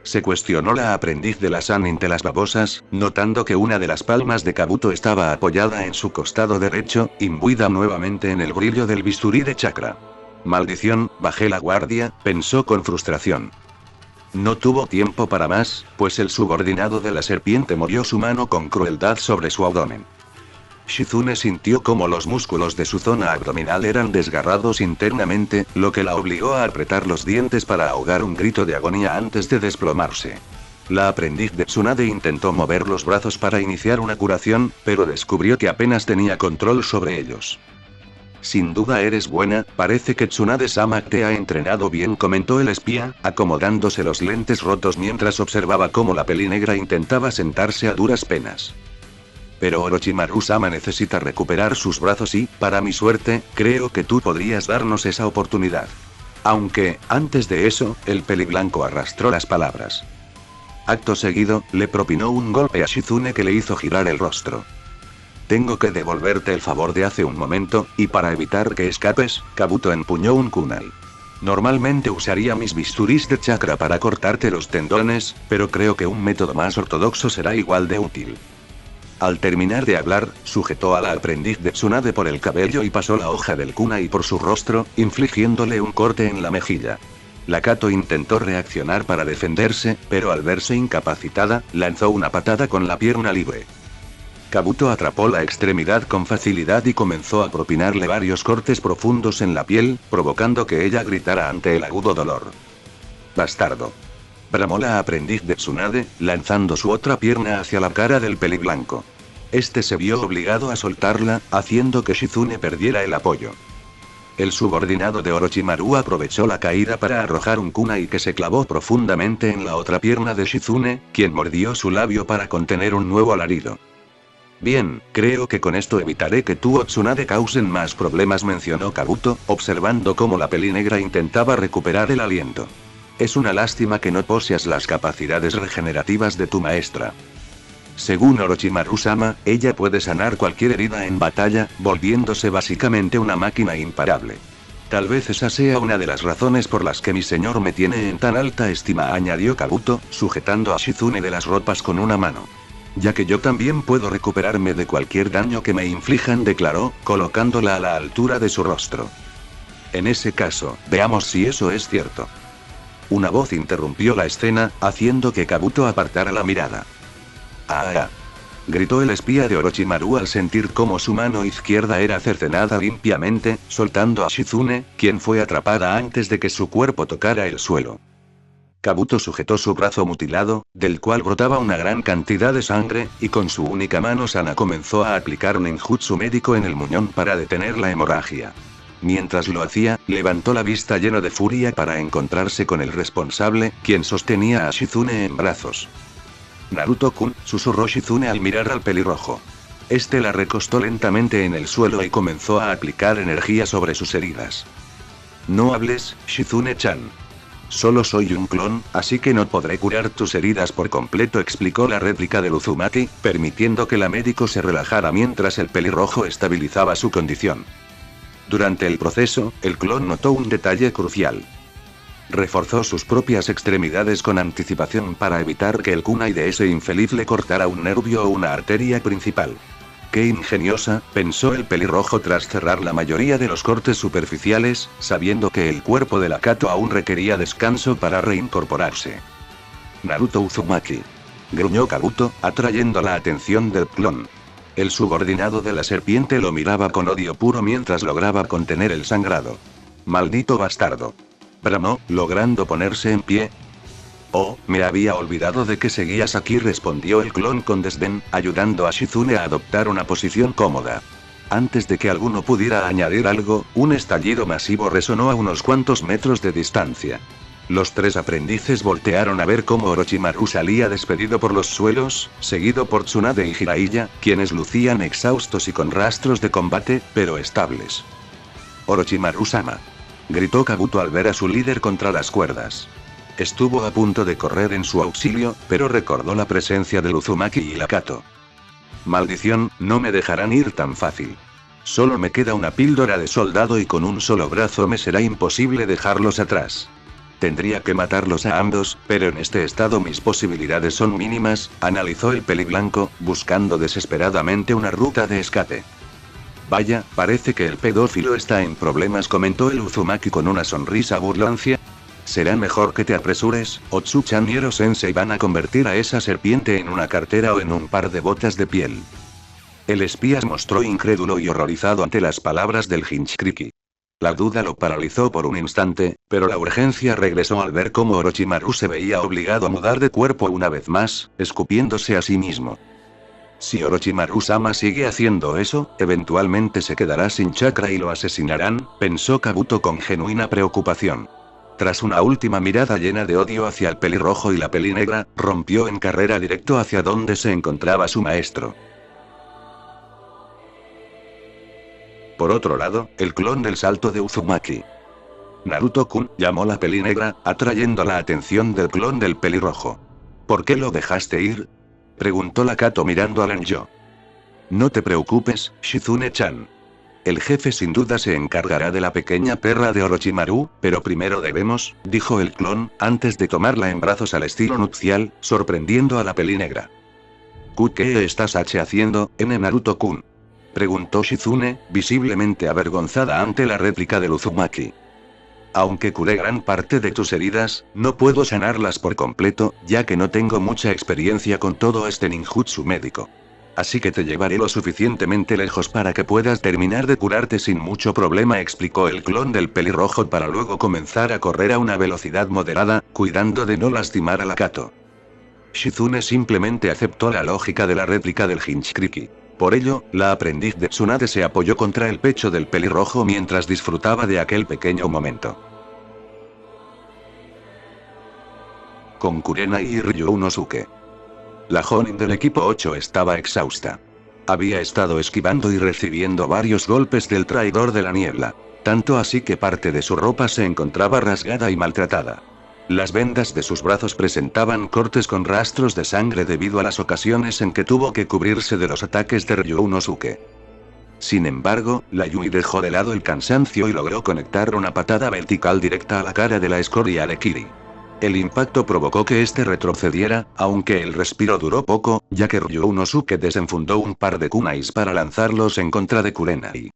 Se cuestionó la aprendiz de la Sanin de las babosas, notando que una de las palmas de Kabuto estaba apoyada en su costado derecho, imbuida nuevamente en el brillo del bisturí de chakra. Maldición, bajé la guardia, pensó con frustración. No tuvo tiempo para más, pues el subordinado de la serpiente movió su mano con crueldad sobre su abdomen. Shizune sintió como los músculos de su zona abdominal eran desgarrados internamente, lo que la obligó a apretar los dientes para ahogar un grito de agonía antes de desplomarse. La aprendiz de Tsunade intentó mover los brazos para iniciar una curación, pero descubrió que apenas tenía control sobre ellos. Sin duda eres buena, parece que Tsunade-sama te ha entrenado bien, comentó el espía, acomodándose los lentes rotos mientras observaba cómo la pelinegra intentaba sentarse a duras penas. Pero Orochimaru-sama necesita recuperar sus brazos y, para mi suerte, creo que tú podrías darnos esa oportunidad. Aunque, antes de eso, el peliblanco arrastró las palabras. Acto seguido, le propinó un golpe a Shizune que le hizo girar el rostro. Tengo que devolverte el favor de hace un momento, y para evitar que escapes, Kabuto empuñó un kunai. Normalmente usaría mis bisturís de chakra para cortarte los tendones, pero creo que un método más ortodoxo será igual de útil. Al terminar de hablar, sujetó a la aprendiz de Tsunade por el cabello y pasó la hoja del kunai por su rostro, infligiéndole un corte en la mejilla. Lakato intentó reaccionar para defenderse, pero al verse incapacitada, lanzó una patada con la pierna libre. Kabuto atrapó la extremidad con facilidad y comenzó a propinarle varios cortes profundos en la piel, provocando que ella gritara ante el agudo dolor. ¡Bastardo!, bramó la aprendiz de Tsunade, lanzando su otra pierna hacia la cara del peliblanco. Este se vio obligado a soltarla, haciendo que Shizune perdiera el apoyo. El subordinado de Orochimaru aprovechó la caída para arrojar un kunai que se clavó profundamente en la otra pierna de Shizune, quien mordió su labio para contener un nuevo alarido. Bien, creo que con esto evitaré que tú o Tsunade causen más problemas, mencionó Kabuto, observando cómo la pelinegra intentaba recuperar el aliento. Es una lástima que no poseas las capacidades regenerativas de tu maestra. Según Orochimaru-sama, ella puede sanar cualquier herida en batalla, volviéndose básicamente una máquina imparable. Tal vez esa sea una de las razones por las que mi señor me tiene en tan alta estima, añadió Kabuto, sujetando a Shizune de las ropas con una mano. Ya que yo también puedo recuperarme de cualquier daño que me inflijan, declaró, colocándola a la altura de su rostro. En ese caso, veamos si eso es cierto. Una voz interrumpió la escena, haciendo que Kabuto apartara la mirada. ¡Ah! Gritó el espía de Orochimaru al sentir cómo su mano izquierda era cercenada limpiamente, soltando a Shizune, quien fue atrapada antes de que su cuerpo tocara el suelo. Kabuto sujetó su brazo mutilado, del cual brotaba una gran cantidad de sangre, y con su única mano sana comenzó a aplicar un ninjutsu médico en el muñón para detener la hemorragia. Mientras lo hacía, levantó la vista lleno de furia para encontrarse con el responsable, quien sostenía a Shizune en brazos. Naruto-kun, susurró Shizune al mirar al pelirrojo. Este la recostó lentamente en el suelo y comenzó a aplicar energía sobre sus heridas. No hables, Shizune-chan. Solo soy un clon, así que no podré curar tus heridas por completo, explicó la réplica del Uzumaki, permitiendo que la médico se relajara mientras el pelirrojo estabilizaba su condición. Durante el proceso, el clon notó un detalle crucial. Reforzó sus propias extremidades con anticipación para evitar que el kunai de ese infeliz le cortara un nervio o una arteria principal. ¡Qué ingeniosa!, pensó el pelirrojo tras cerrar la mayoría de los cortes superficiales, sabiendo que el cuerpo de la Kato aún requería descanso para reincorporarse. Naruto Uzumaki. Gruñó Kabuto, atrayendo la atención del clon. El subordinado de la serpiente lo miraba con odio puro mientras lograba contener el sangrado. ¡Maldito bastardo!, bramó, logrando ponerse en pie. Oh, me había olvidado de que seguías aquí, respondió el clon con desdén, ayudando a Shizune a adoptar una posición cómoda. Antes de que alguno pudiera añadir algo, un estallido masivo resonó a unos cuantos metros de distancia. Los tres aprendices voltearon a ver cómo Orochimaru salía despedido por los suelos, seguido por Tsunade y Jiraiya, quienes lucían exhaustos y con rastros de combate, pero estables. Orochimaru-sama. Gritó Kabuto al ver a su líder contra las cuerdas. Estuvo a punto de correr en su auxilio, pero recordó la presencia del Uzumaki y la Kato. Maldición, no me dejarán ir tan fácil. Solo me queda una píldora de soldado y con un solo brazo me será imposible dejarlos atrás. Tendría que matarlos a ambos, pero en este estado mis posibilidades son mínimas, analizó el peliblanco, buscando desesperadamente una ruta de escape. Vaya, parece que el pedófilo está en problemas, comentó el Uzumaki con una sonrisa burlancia. Será mejor que te apresures, Otsu-chan y Ero-sensei van a convertir a esa serpiente en una cartera o en un par de botas de piel. El espía mostró incrédulo y horrorizado ante las palabras del Jinchuriki. La duda lo paralizó por un instante, pero la urgencia regresó al ver cómo Orochimaru se veía obligado a mudar de cuerpo una vez más, escupiéndose a sí mismo. Si Orochimaru-sama sigue haciendo eso, eventualmente se quedará sin chakra y lo asesinarán, pensó Kabuto con genuina preocupación. Tras una última mirada llena de odio hacia el pelirrojo y la pelinegra, rompió en carrera directo hacia donde se encontraba su maestro. Por otro lado, el clon del salto de Uzumaki. Naruto-kun, llamó la pelinegra, atrayendo la atención del clon del pelirrojo. ¿Por qué lo dejaste ir?, preguntó la Kato mirando a Lenjo. No te preocupes, Shizune-chan. El jefe sin duda se encargará de la pequeña perra de Orochimaru, pero primero debemos, dijo el clon, antes de tomarla en brazos al estilo nupcial, sorprendiendo a la pelinegra. ¿Qué estás haciendo, Naruto-kun?, preguntó Shizune, visiblemente avergonzada ante la réplica del Uzumaki. Aunque curé gran parte de tus heridas, no puedo sanarlas por completo, ya que no tengo mucha experiencia con todo este ninjutsu médico. Así que te llevaré lo suficientemente lejos para que puedas terminar de curarte sin mucho problema, explicó el clon del pelirrojo para luego comenzar a correr a una velocidad moderada, cuidando de no lastimar a la Kato. Shizune simplemente aceptó la lógica de la réplica del Jinchuriki. Por ello, la aprendiz de Tsunade se apoyó contra el pecho del pelirrojo mientras disfrutaba de aquel pequeño momento. Con Kurenai y Ryunosuke. La Jonin del equipo 8 estaba exhausta. Había estado esquivando y recibiendo varios golpes del traidor de la niebla. Tanto así que parte de su ropa se encontraba rasgada y maltratada. Las vendas de sus brazos presentaban cortes con rastros de sangre debido a las ocasiones en que tuvo que cubrirse de los ataques de Ryunosuke. Sin embargo, la Yui dejó de lado el cansancio y logró conectar una patada vertical directa a la cara de la escoria de Kiri. El impacto provocó que este retrocediera, aunque el respiro duró poco, ya que Ryunosuke desenfundó un par de kunais para lanzarlos en contra de Kurenai.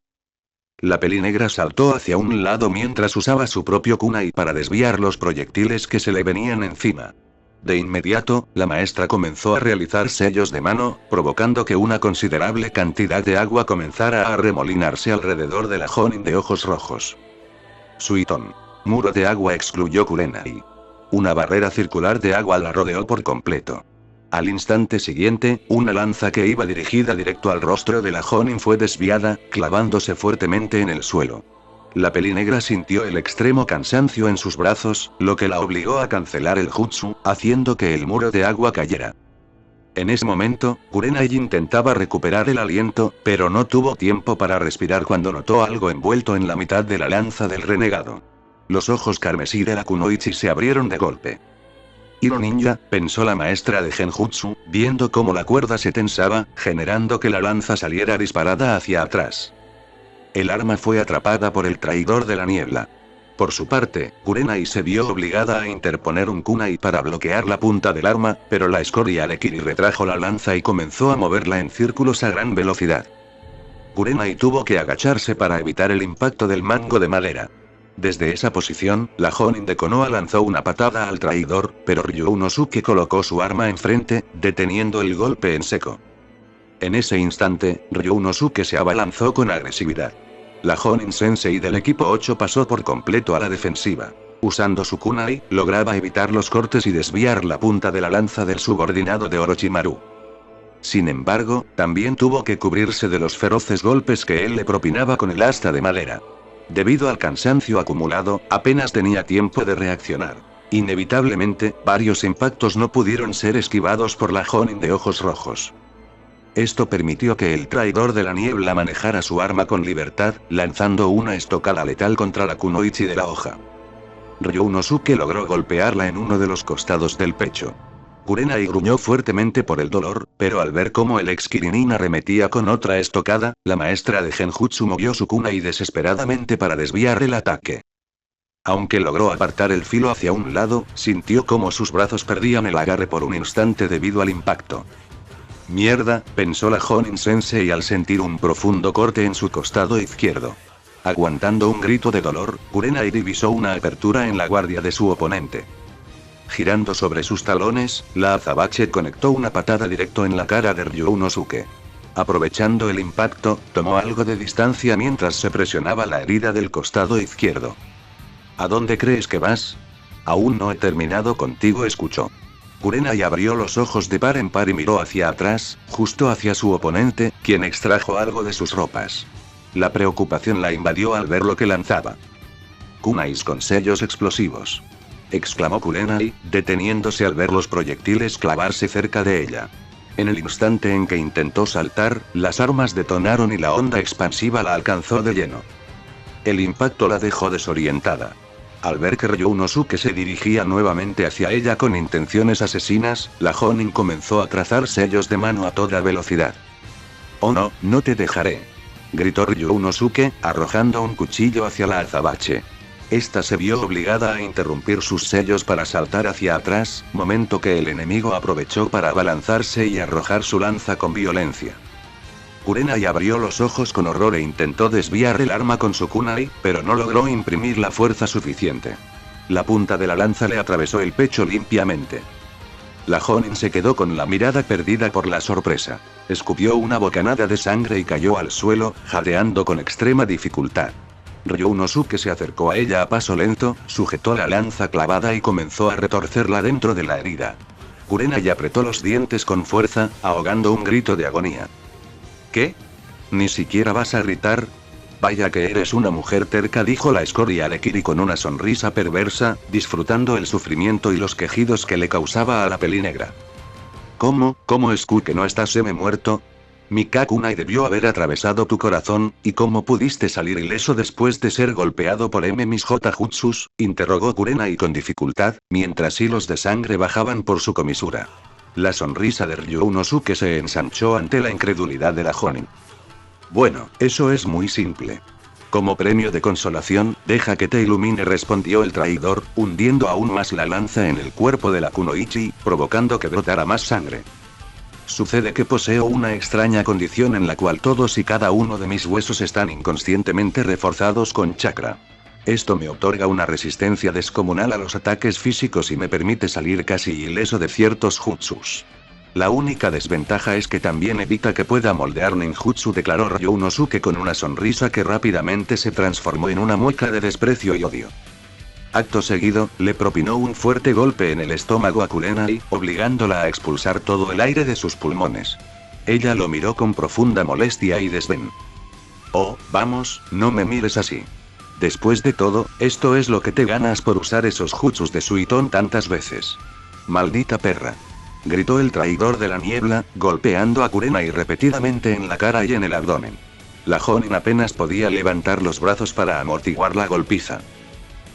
La pelinegra saltó hacia un lado mientras usaba su propio kunai para desviar los proyectiles que se le venían encima. De inmediato, la maestra comenzó a realizar sellos de mano, provocando que una considerable cantidad de agua comenzara a arremolinarse alrededor de la Jonin de ojos rojos. Suiton. Muro de agua, excluyó Kurenai. Una barrera circular de agua la rodeó por completo. Al instante siguiente, una lanza que iba dirigida directo al rostro de la Jonin fue desviada, clavándose fuertemente en el suelo. La pelinegra sintió el extremo cansancio en sus brazos, lo que la obligó a cancelar el jutsu, haciendo que el muro de agua cayera. En ese momento, Kurenai intentaba recuperar el aliento, pero no tuvo tiempo para respirar cuando notó algo envuelto en la mitad de la lanza del renegado. Los ojos carmesí de la kunoichi se abrieron de golpe. Hiro ninja, pensó la maestra de Genjutsu, viendo cómo la cuerda se tensaba, generando que la lanza saliera disparada hacia atrás. El arma fue atrapada por el traidor de la niebla. Por su parte, Kurenai se vio obligada a interponer un kunai para bloquear la punta del arma, pero la escoria de Kiri retrajo la lanza y comenzó a moverla en círculos a gran velocidad. Kurenai tuvo que agacharse para evitar el impacto del mango de madera. Desde esa posición, la Jonin de Konoha lanzó una patada al traidor, pero Ryunosuke colocó su arma enfrente, deteniendo el golpe en seco. En ese instante, Ryunosuke se abalanzó con agresividad. La Jonin Sensei del equipo 8 pasó por completo a la defensiva. Usando su kunai, lograba evitar los cortes y desviar la punta de la lanza del subordinado de Orochimaru. Sin embargo, también tuvo que cubrirse de los feroces golpes que él le propinaba con el asta de madera. Debido al cansancio acumulado, apenas tenía tiempo de reaccionar. Inevitablemente, varios impactos no pudieron ser esquivados por la Jonin de ojos rojos. Esto permitió que el traidor de la niebla manejara su arma con libertad, lanzando una estocada letal contra la kunoichi de la hoja. Ryunosuke logró golpearla en uno de los costados del pecho. Kurenai gruñó fuertemente por el dolor, pero al ver cómo el ex Kirinin arremetía con otra estocada, la maestra de Genjutsu movió su kunai desesperadamente para desviar el ataque. Aunque logró apartar el filo hacia un lado, sintió cómo sus brazos perdían el agarre por un instante debido al impacto. Mierda, pensó la Jonin Sensei al sentir un profundo corte en su costado izquierdo. Aguantando un grito de dolor, Kurenai divisó una apertura en la guardia de su oponente. Girando sobre sus talones, la azabache conectó una patada directo en la cara de Ryunosuke. Aprovechando el impacto, tomó algo de distancia mientras se presionaba la herida del costado izquierdo. ¿A dónde crees que vas? Aún no he terminado contigo, escuchó. Kurenai abrió los ojos de par en par y miró hacia atrás, justo hacia su oponente, quien extrajo algo de sus ropas. La preocupación la invadió al ver lo que lanzaba. Kunais con sellos explosivos, exclamó Kurenai, deteniéndose al ver los proyectiles clavarse cerca de ella. En el instante en que intentó saltar, las armas detonaron y la onda expansiva la alcanzó de lleno. El impacto la dejó desorientada. Al ver que Ryunosuke se dirigía nuevamente hacia ella con intenciones asesinas, la Jonin comenzó a trazar sellos de mano a toda velocidad. «Oh no, no te dejaré», gritó Ryunosuke, arrojando un cuchillo hacia la azabache. Esta se vio obligada a interrumpir sus sellos para saltar hacia atrás, momento que el enemigo aprovechó para abalanzarse y arrojar su lanza con violencia. Kurenai abrió los ojos con horror e intentó desviar el arma con su kunai, pero no logró imprimir la fuerza suficiente. La punta de la lanza le atravesó el pecho limpiamente. La Jonin se quedó con la mirada perdida por la sorpresa. Escupió una bocanada de sangre y cayó al suelo, jadeando con extrema dificultad. Ryunosuke se acercó a ella a paso lento, sujetó la lanza clavada y comenzó a retorcerla dentro de la herida. Kurenai apretó los dientes con fuerza, ahogando un grito de agonía. ¿Qué? ¿Ni siquiera vas a gritar? Vaya que eres una mujer terca, dijo la escoria de Kiri con una sonrisa perversa, disfrutando el sufrimiento y los quejidos que le causaba a la pelinegra. ¿Cómo es que no estás muerto? Mikakunai debió haber atravesado tu corazón, ¿y cómo pudiste salir ileso después de ser golpeado por mis J-jutsus? Interrogó Kurenai con dificultad, mientras hilos de sangre bajaban por su comisura. La sonrisa de Ryunosuke se ensanchó ante la incredulidad de la Jonin. Bueno, eso es muy simple. Como premio de consolación, deja que te ilumine, respondió el traidor, hundiendo aún más la lanza en el cuerpo de la Kunoichi, provocando que brotara más sangre. Sucede que poseo una extraña condición en la cual todos y cada uno de mis huesos están inconscientemente reforzados con chakra. Esto me otorga una resistencia descomunal a los ataques físicos y me permite salir casi ileso de ciertos jutsus. La única desventaja es que también evita que pueda moldear ninjutsu, declaró Ryunosuke con una sonrisa que rápidamente se transformó en una mueca de desprecio y odio. Acto seguido, le propinó un fuerte golpe en el estómago a Kurenai, obligándola a expulsar todo el aire de sus pulmones. Ella lo miró con profunda molestia y desdén. Oh, vamos, no me mires así. Después de todo, esto es lo que te ganas por usar esos jutsus de Suiton tantas veces. Maldita perra. Gritó el traidor de la niebla, golpeando a Kurenai repetidamente en la cara y en el abdomen. La Jonin apenas podía levantar los brazos para amortiguar la golpiza.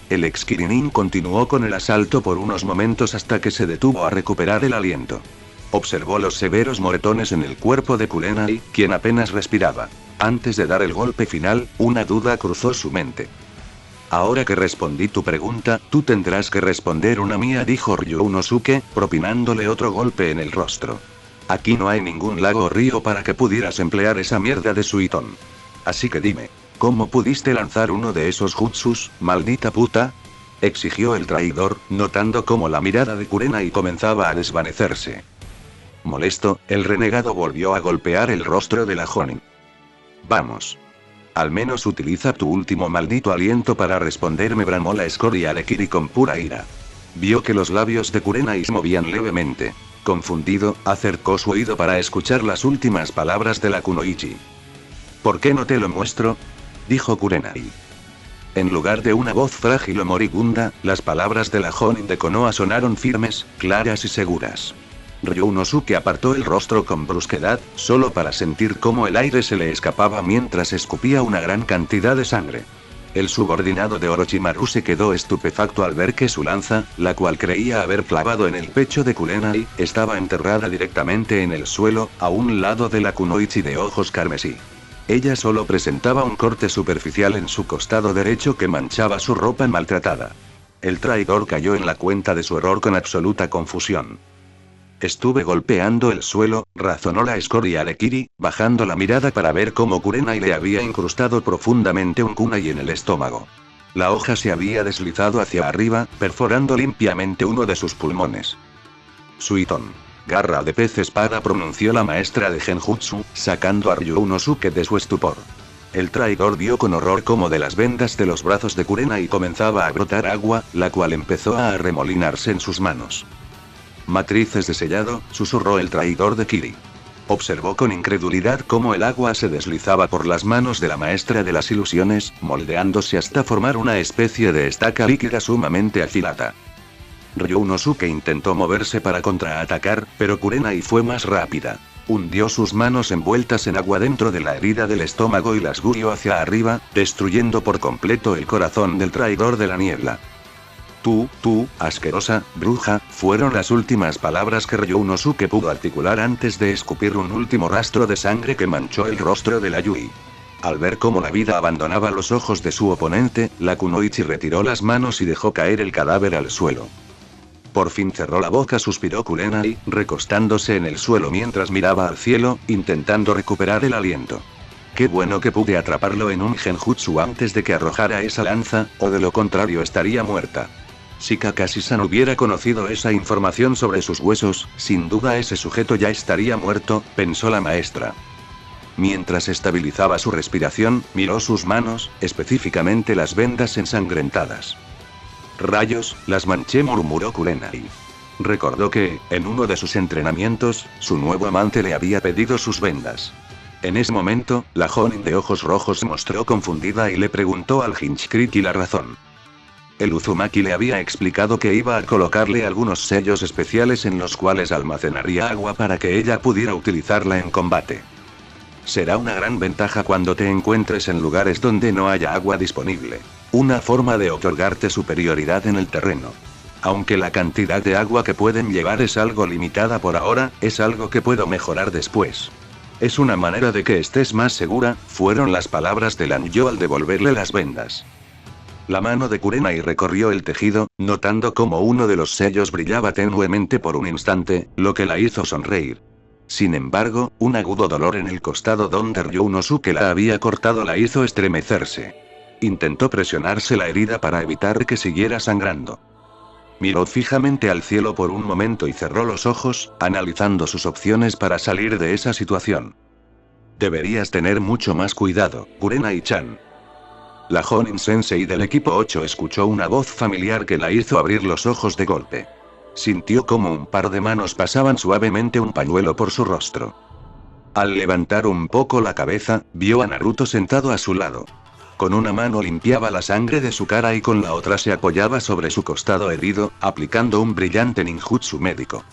El ex Kirinin continuó con el asalto por unos momentos hasta que se detuvo a recuperar el aliento. Observó los severos moretones en el cuerpo de Kurenai, quien apenas respiraba. Antes de dar el golpe final, una duda cruzó su mente. Ahora que respondí tu pregunta, tú tendrás que responder una mía, dijo Ryunosuke, propinándole otro golpe en el rostro. Aquí no hay ningún lago o río para que pudieras emplear esa mierda de Suiton. Así que dime, ¿cómo pudiste lanzar uno de esos jutsus, maldita puta? Exigió el traidor, notando cómo la mirada de Kurenai comenzaba a desvanecerse. Molesto, el renegado volvió a golpear el rostro de la Jonin. Vamos. Al menos utiliza tu último maldito aliento para responderme, bramó la escoria de Kiri con pura ira. Vio que los labios de Kurenai se movían levemente. Confundido, acercó su oído para escuchar las últimas palabras de la Kunoichi. ¿Por qué no te lo muestro?, dijo Kurenai. En lugar de una voz frágil o moribunda, las palabras de la Jonin de Konoha sonaron firmes, claras y seguras. Ryunosuke apartó el rostro con brusquedad, solo para sentir cómo el aire se le escapaba mientras escupía una gran cantidad de sangre. El subordinado de Orochimaru se quedó estupefacto al ver que su lanza, la cual creía haber clavado en el pecho de Kurenai, estaba enterrada directamente en el suelo, a un lado de la Kunoichi de ojos carmesí. Ella solo presentaba un corte superficial en su costado derecho que manchaba su ropa maltratada. El traidor cayó en la cuenta de su error con absoluta confusión. Estuve golpeando el suelo, razonó la escoria de Kiri, bajando la mirada para ver cómo Kurenai le había incrustado profundamente un kunai en el estómago. La hoja se había deslizado hacia arriba, perforando limpiamente uno de sus pulmones. Suiton. Garra de pez espada, pronunció la maestra de Genjutsu, sacando a Ryunosuke de su estupor. El traidor vio con horror cómo de las vendas de los brazos de Kurenai comenzaba a brotar agua, la cual empezó a arremolinarse en sus manos. Matrices de sellado, susurró el traidor de Kiri. Observó con incredulidad cómo el agua se deslizaba por las manos de la maestra de las ilusiones, moldeándose hasta formar una especie de estaca líquida sumamente afilada. Ryunosuke intentó moverse para contraatacar, pero Kurenai fue más rápida. Hundió sus manos envueltas en agua dentro de la herida del estómago y las guió hacia arriba, destruyendo por completo el corazón del traidor de la niebla. Tú, asquerosa, bruja, fueron las últimas palabras que Ryunosuke pudo articular antes de escupir un último rastro de sangre que manchó el rostro de la Yui. Al ver cómo la vida abandonaba los ojos de su oponente, la Kunoichi retiró las manos y dejó caer el cadáver al suelo. Por fin cerró la boca, suspiró Kurenai, recostándose en el suelo mientras miraba al cielo, intentando recuperar el aliento. Qué bueno que pude atraparlo en un genjutsu antes de que arrojara esa lanza, o de lo contrario estaría muerta. Si Kakashi-san hubiera conocido esa información sobre sus huesos, sin duda ese sujeto ya estaría muerto, pensó la maestra. Mientras estabilizaba su respiración, miró sus manos, específicamente las vendas ensangrentadas. Rayos, las manché, murmuró Kurenai. Recordó que, en uno de sus entrenamientos, su nuevo amante le había pedido sus vendas. En ese momento, la Jonin de ojos rojos se mostró confundida y le preguntó al Hinchkriki la razón. El Uzumaki le había explicado que iba a colocarle algunos sellos especiales en los cuales almacenaría agua para que ella pudiera utilizarla en combate. será una gran ventaja cuando te encuentres en lugares donde no haya agua disponible. Una forma de otorgarte superioridad en el terreno. Aunque la cantidad de agua que pueden llevar es algo limitada por ahora, es algo que puedo mejorar después. Es una manera de que estés más segura, fueron las palabras de Lanyo al devolverle las vendas. La mano de Kurenai recorrió el tejido, notando cómo uno de los sellos brillaba tenuemente por un instante, lo que la hizo sonreír. Sin embargo, un agudo dolor en el costado donde Ryunosuke la había cortado la hizo estremecerse. Intentó presionarse la herida para evitar que siguiera sangrando. Miró fijamente al cielo por un momento y cerró los ojos, analizando sus opciones para salir de esa situación. Deberías tener mucho más cuidado, Kurenai-chan. La Jonin Sensei del equipo 8 escuchó una voz familiar que la hizo abrir los ojos de golpe. Sintió como un par de manos pasaban suavemente un pañuelo por su rostro. Al levantar un poco la cabeza, vio a Naruto sentado a su lado. Con una mano limpiaba la sangre de su cara y con la otra se apoyaba sobre su costado herido, aplicando un brillante ninjutsu médico.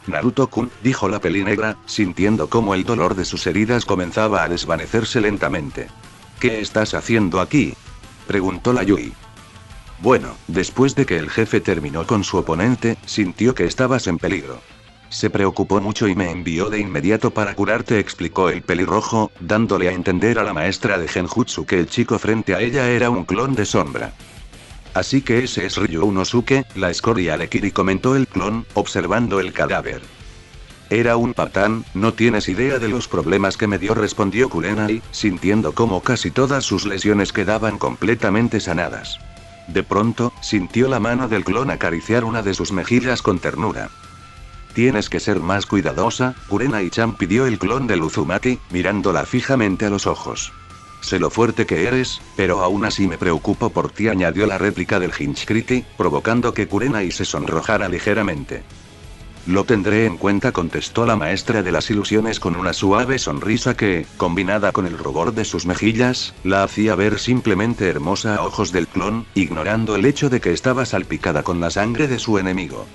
Naruto-kun, dijo la pelinegra, sintiendo cómo el dolor de sus heridas comenzaba a desvanecerse lentamente. ¿Qué estás haciendo aquí?, preguntó la Yui. Bueno, después de que el jefe terminó con su oponente, sintió que estabas en peligro. Se preocupó mucho y me envió de inmediato para curarte, explicó el pelirrojo, dándole a entender a la maestra de Genjutsu que el chico frente a ella era un clon de Sombra. Así que ese es Ryunosuke, la escoria de Kiri, comentó el clon, observando el cadáver. Era un patán, no tienes idea de los problemas que me dio, respondió Kurenai, sintiendo cómo casi todas sus lesiones quedaban completamente sanadas. De pronto, sintió la mano del clon acariciar una de sus mejillas con ternura. Tienes que ser más cuidadosa, Kurenai-chan, pidió el clon del Uzumaki, mirándola fijamente a los ojos. Sé lo fuerte que eres, pero aún así me preocupo por ti, añadió la réplica del Hinchkriti, provocando que Kurenai se sonrojara ligeramente. Lo tendré en cuenta, contestó la maestra de las ilusiones con una suave sonrisa que, combinada con el rubor de sus mejillas, la hacía ver simplemente hermosa a ojos del clon, ignorando el hecho de que estaba salpicada con la sangre de su enemigo.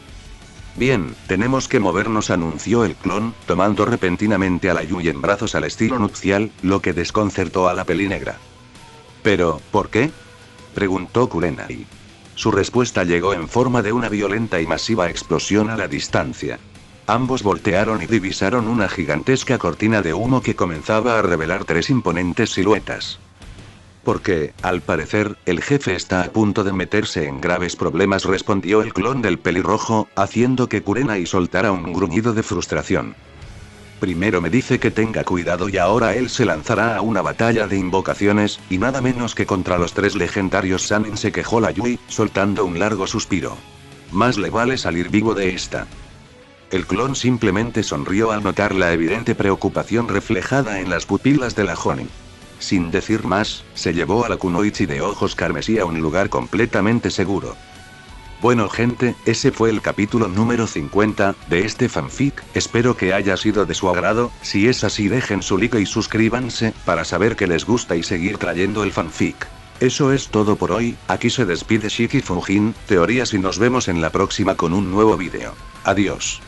Bien, tenemos que movernos, anunció el clon, tomando repentinamente a la Yui en brazos al estilo nupcial, lo que desconcertó a la pelinegra. ¿Pero, por qué?, preguntó Kurenai. Su respuesta llegó en forma de una violenta y masiva explosión a la distancia. Ambos voltearon y divisaron una gigantesca cortina de humo que comenzaba a revelar tres imponentes siluetas. Porque, al parecer, el jefe está a punto de meterse en graves problemas, respondió el clon del pelirrojo, haciendo que Kurenai soltara un gruñido de frustración. Primero me dice que tenga cuidado y ahora él se lanzará a una batalla de invocaciones, y nada menos que contra los tres legendarios Sannin, se quejó la Yui, soltando un largo suspiro. Más le vale salir vivo de esta. El clon simplemente sonrió al notar la evidente preocupación reflejada en las pupilas de la Jonin. Sin decir más, se llevó a la kunoichi de ojos carmesí a un lugar completamente seguro. Bueno gente, ese fue el capítulo número 50, de este fanfic, espero que haya sido de su agrado, si es así dejen su like y suscríbanse, para saber que les gusta y seguir trayendo el fanfic. Eso es todo por hoy, aquí se despide Shiki Fujin, Teorías, y nos vemos en la próxima con un nuevo vídeo. Adiós.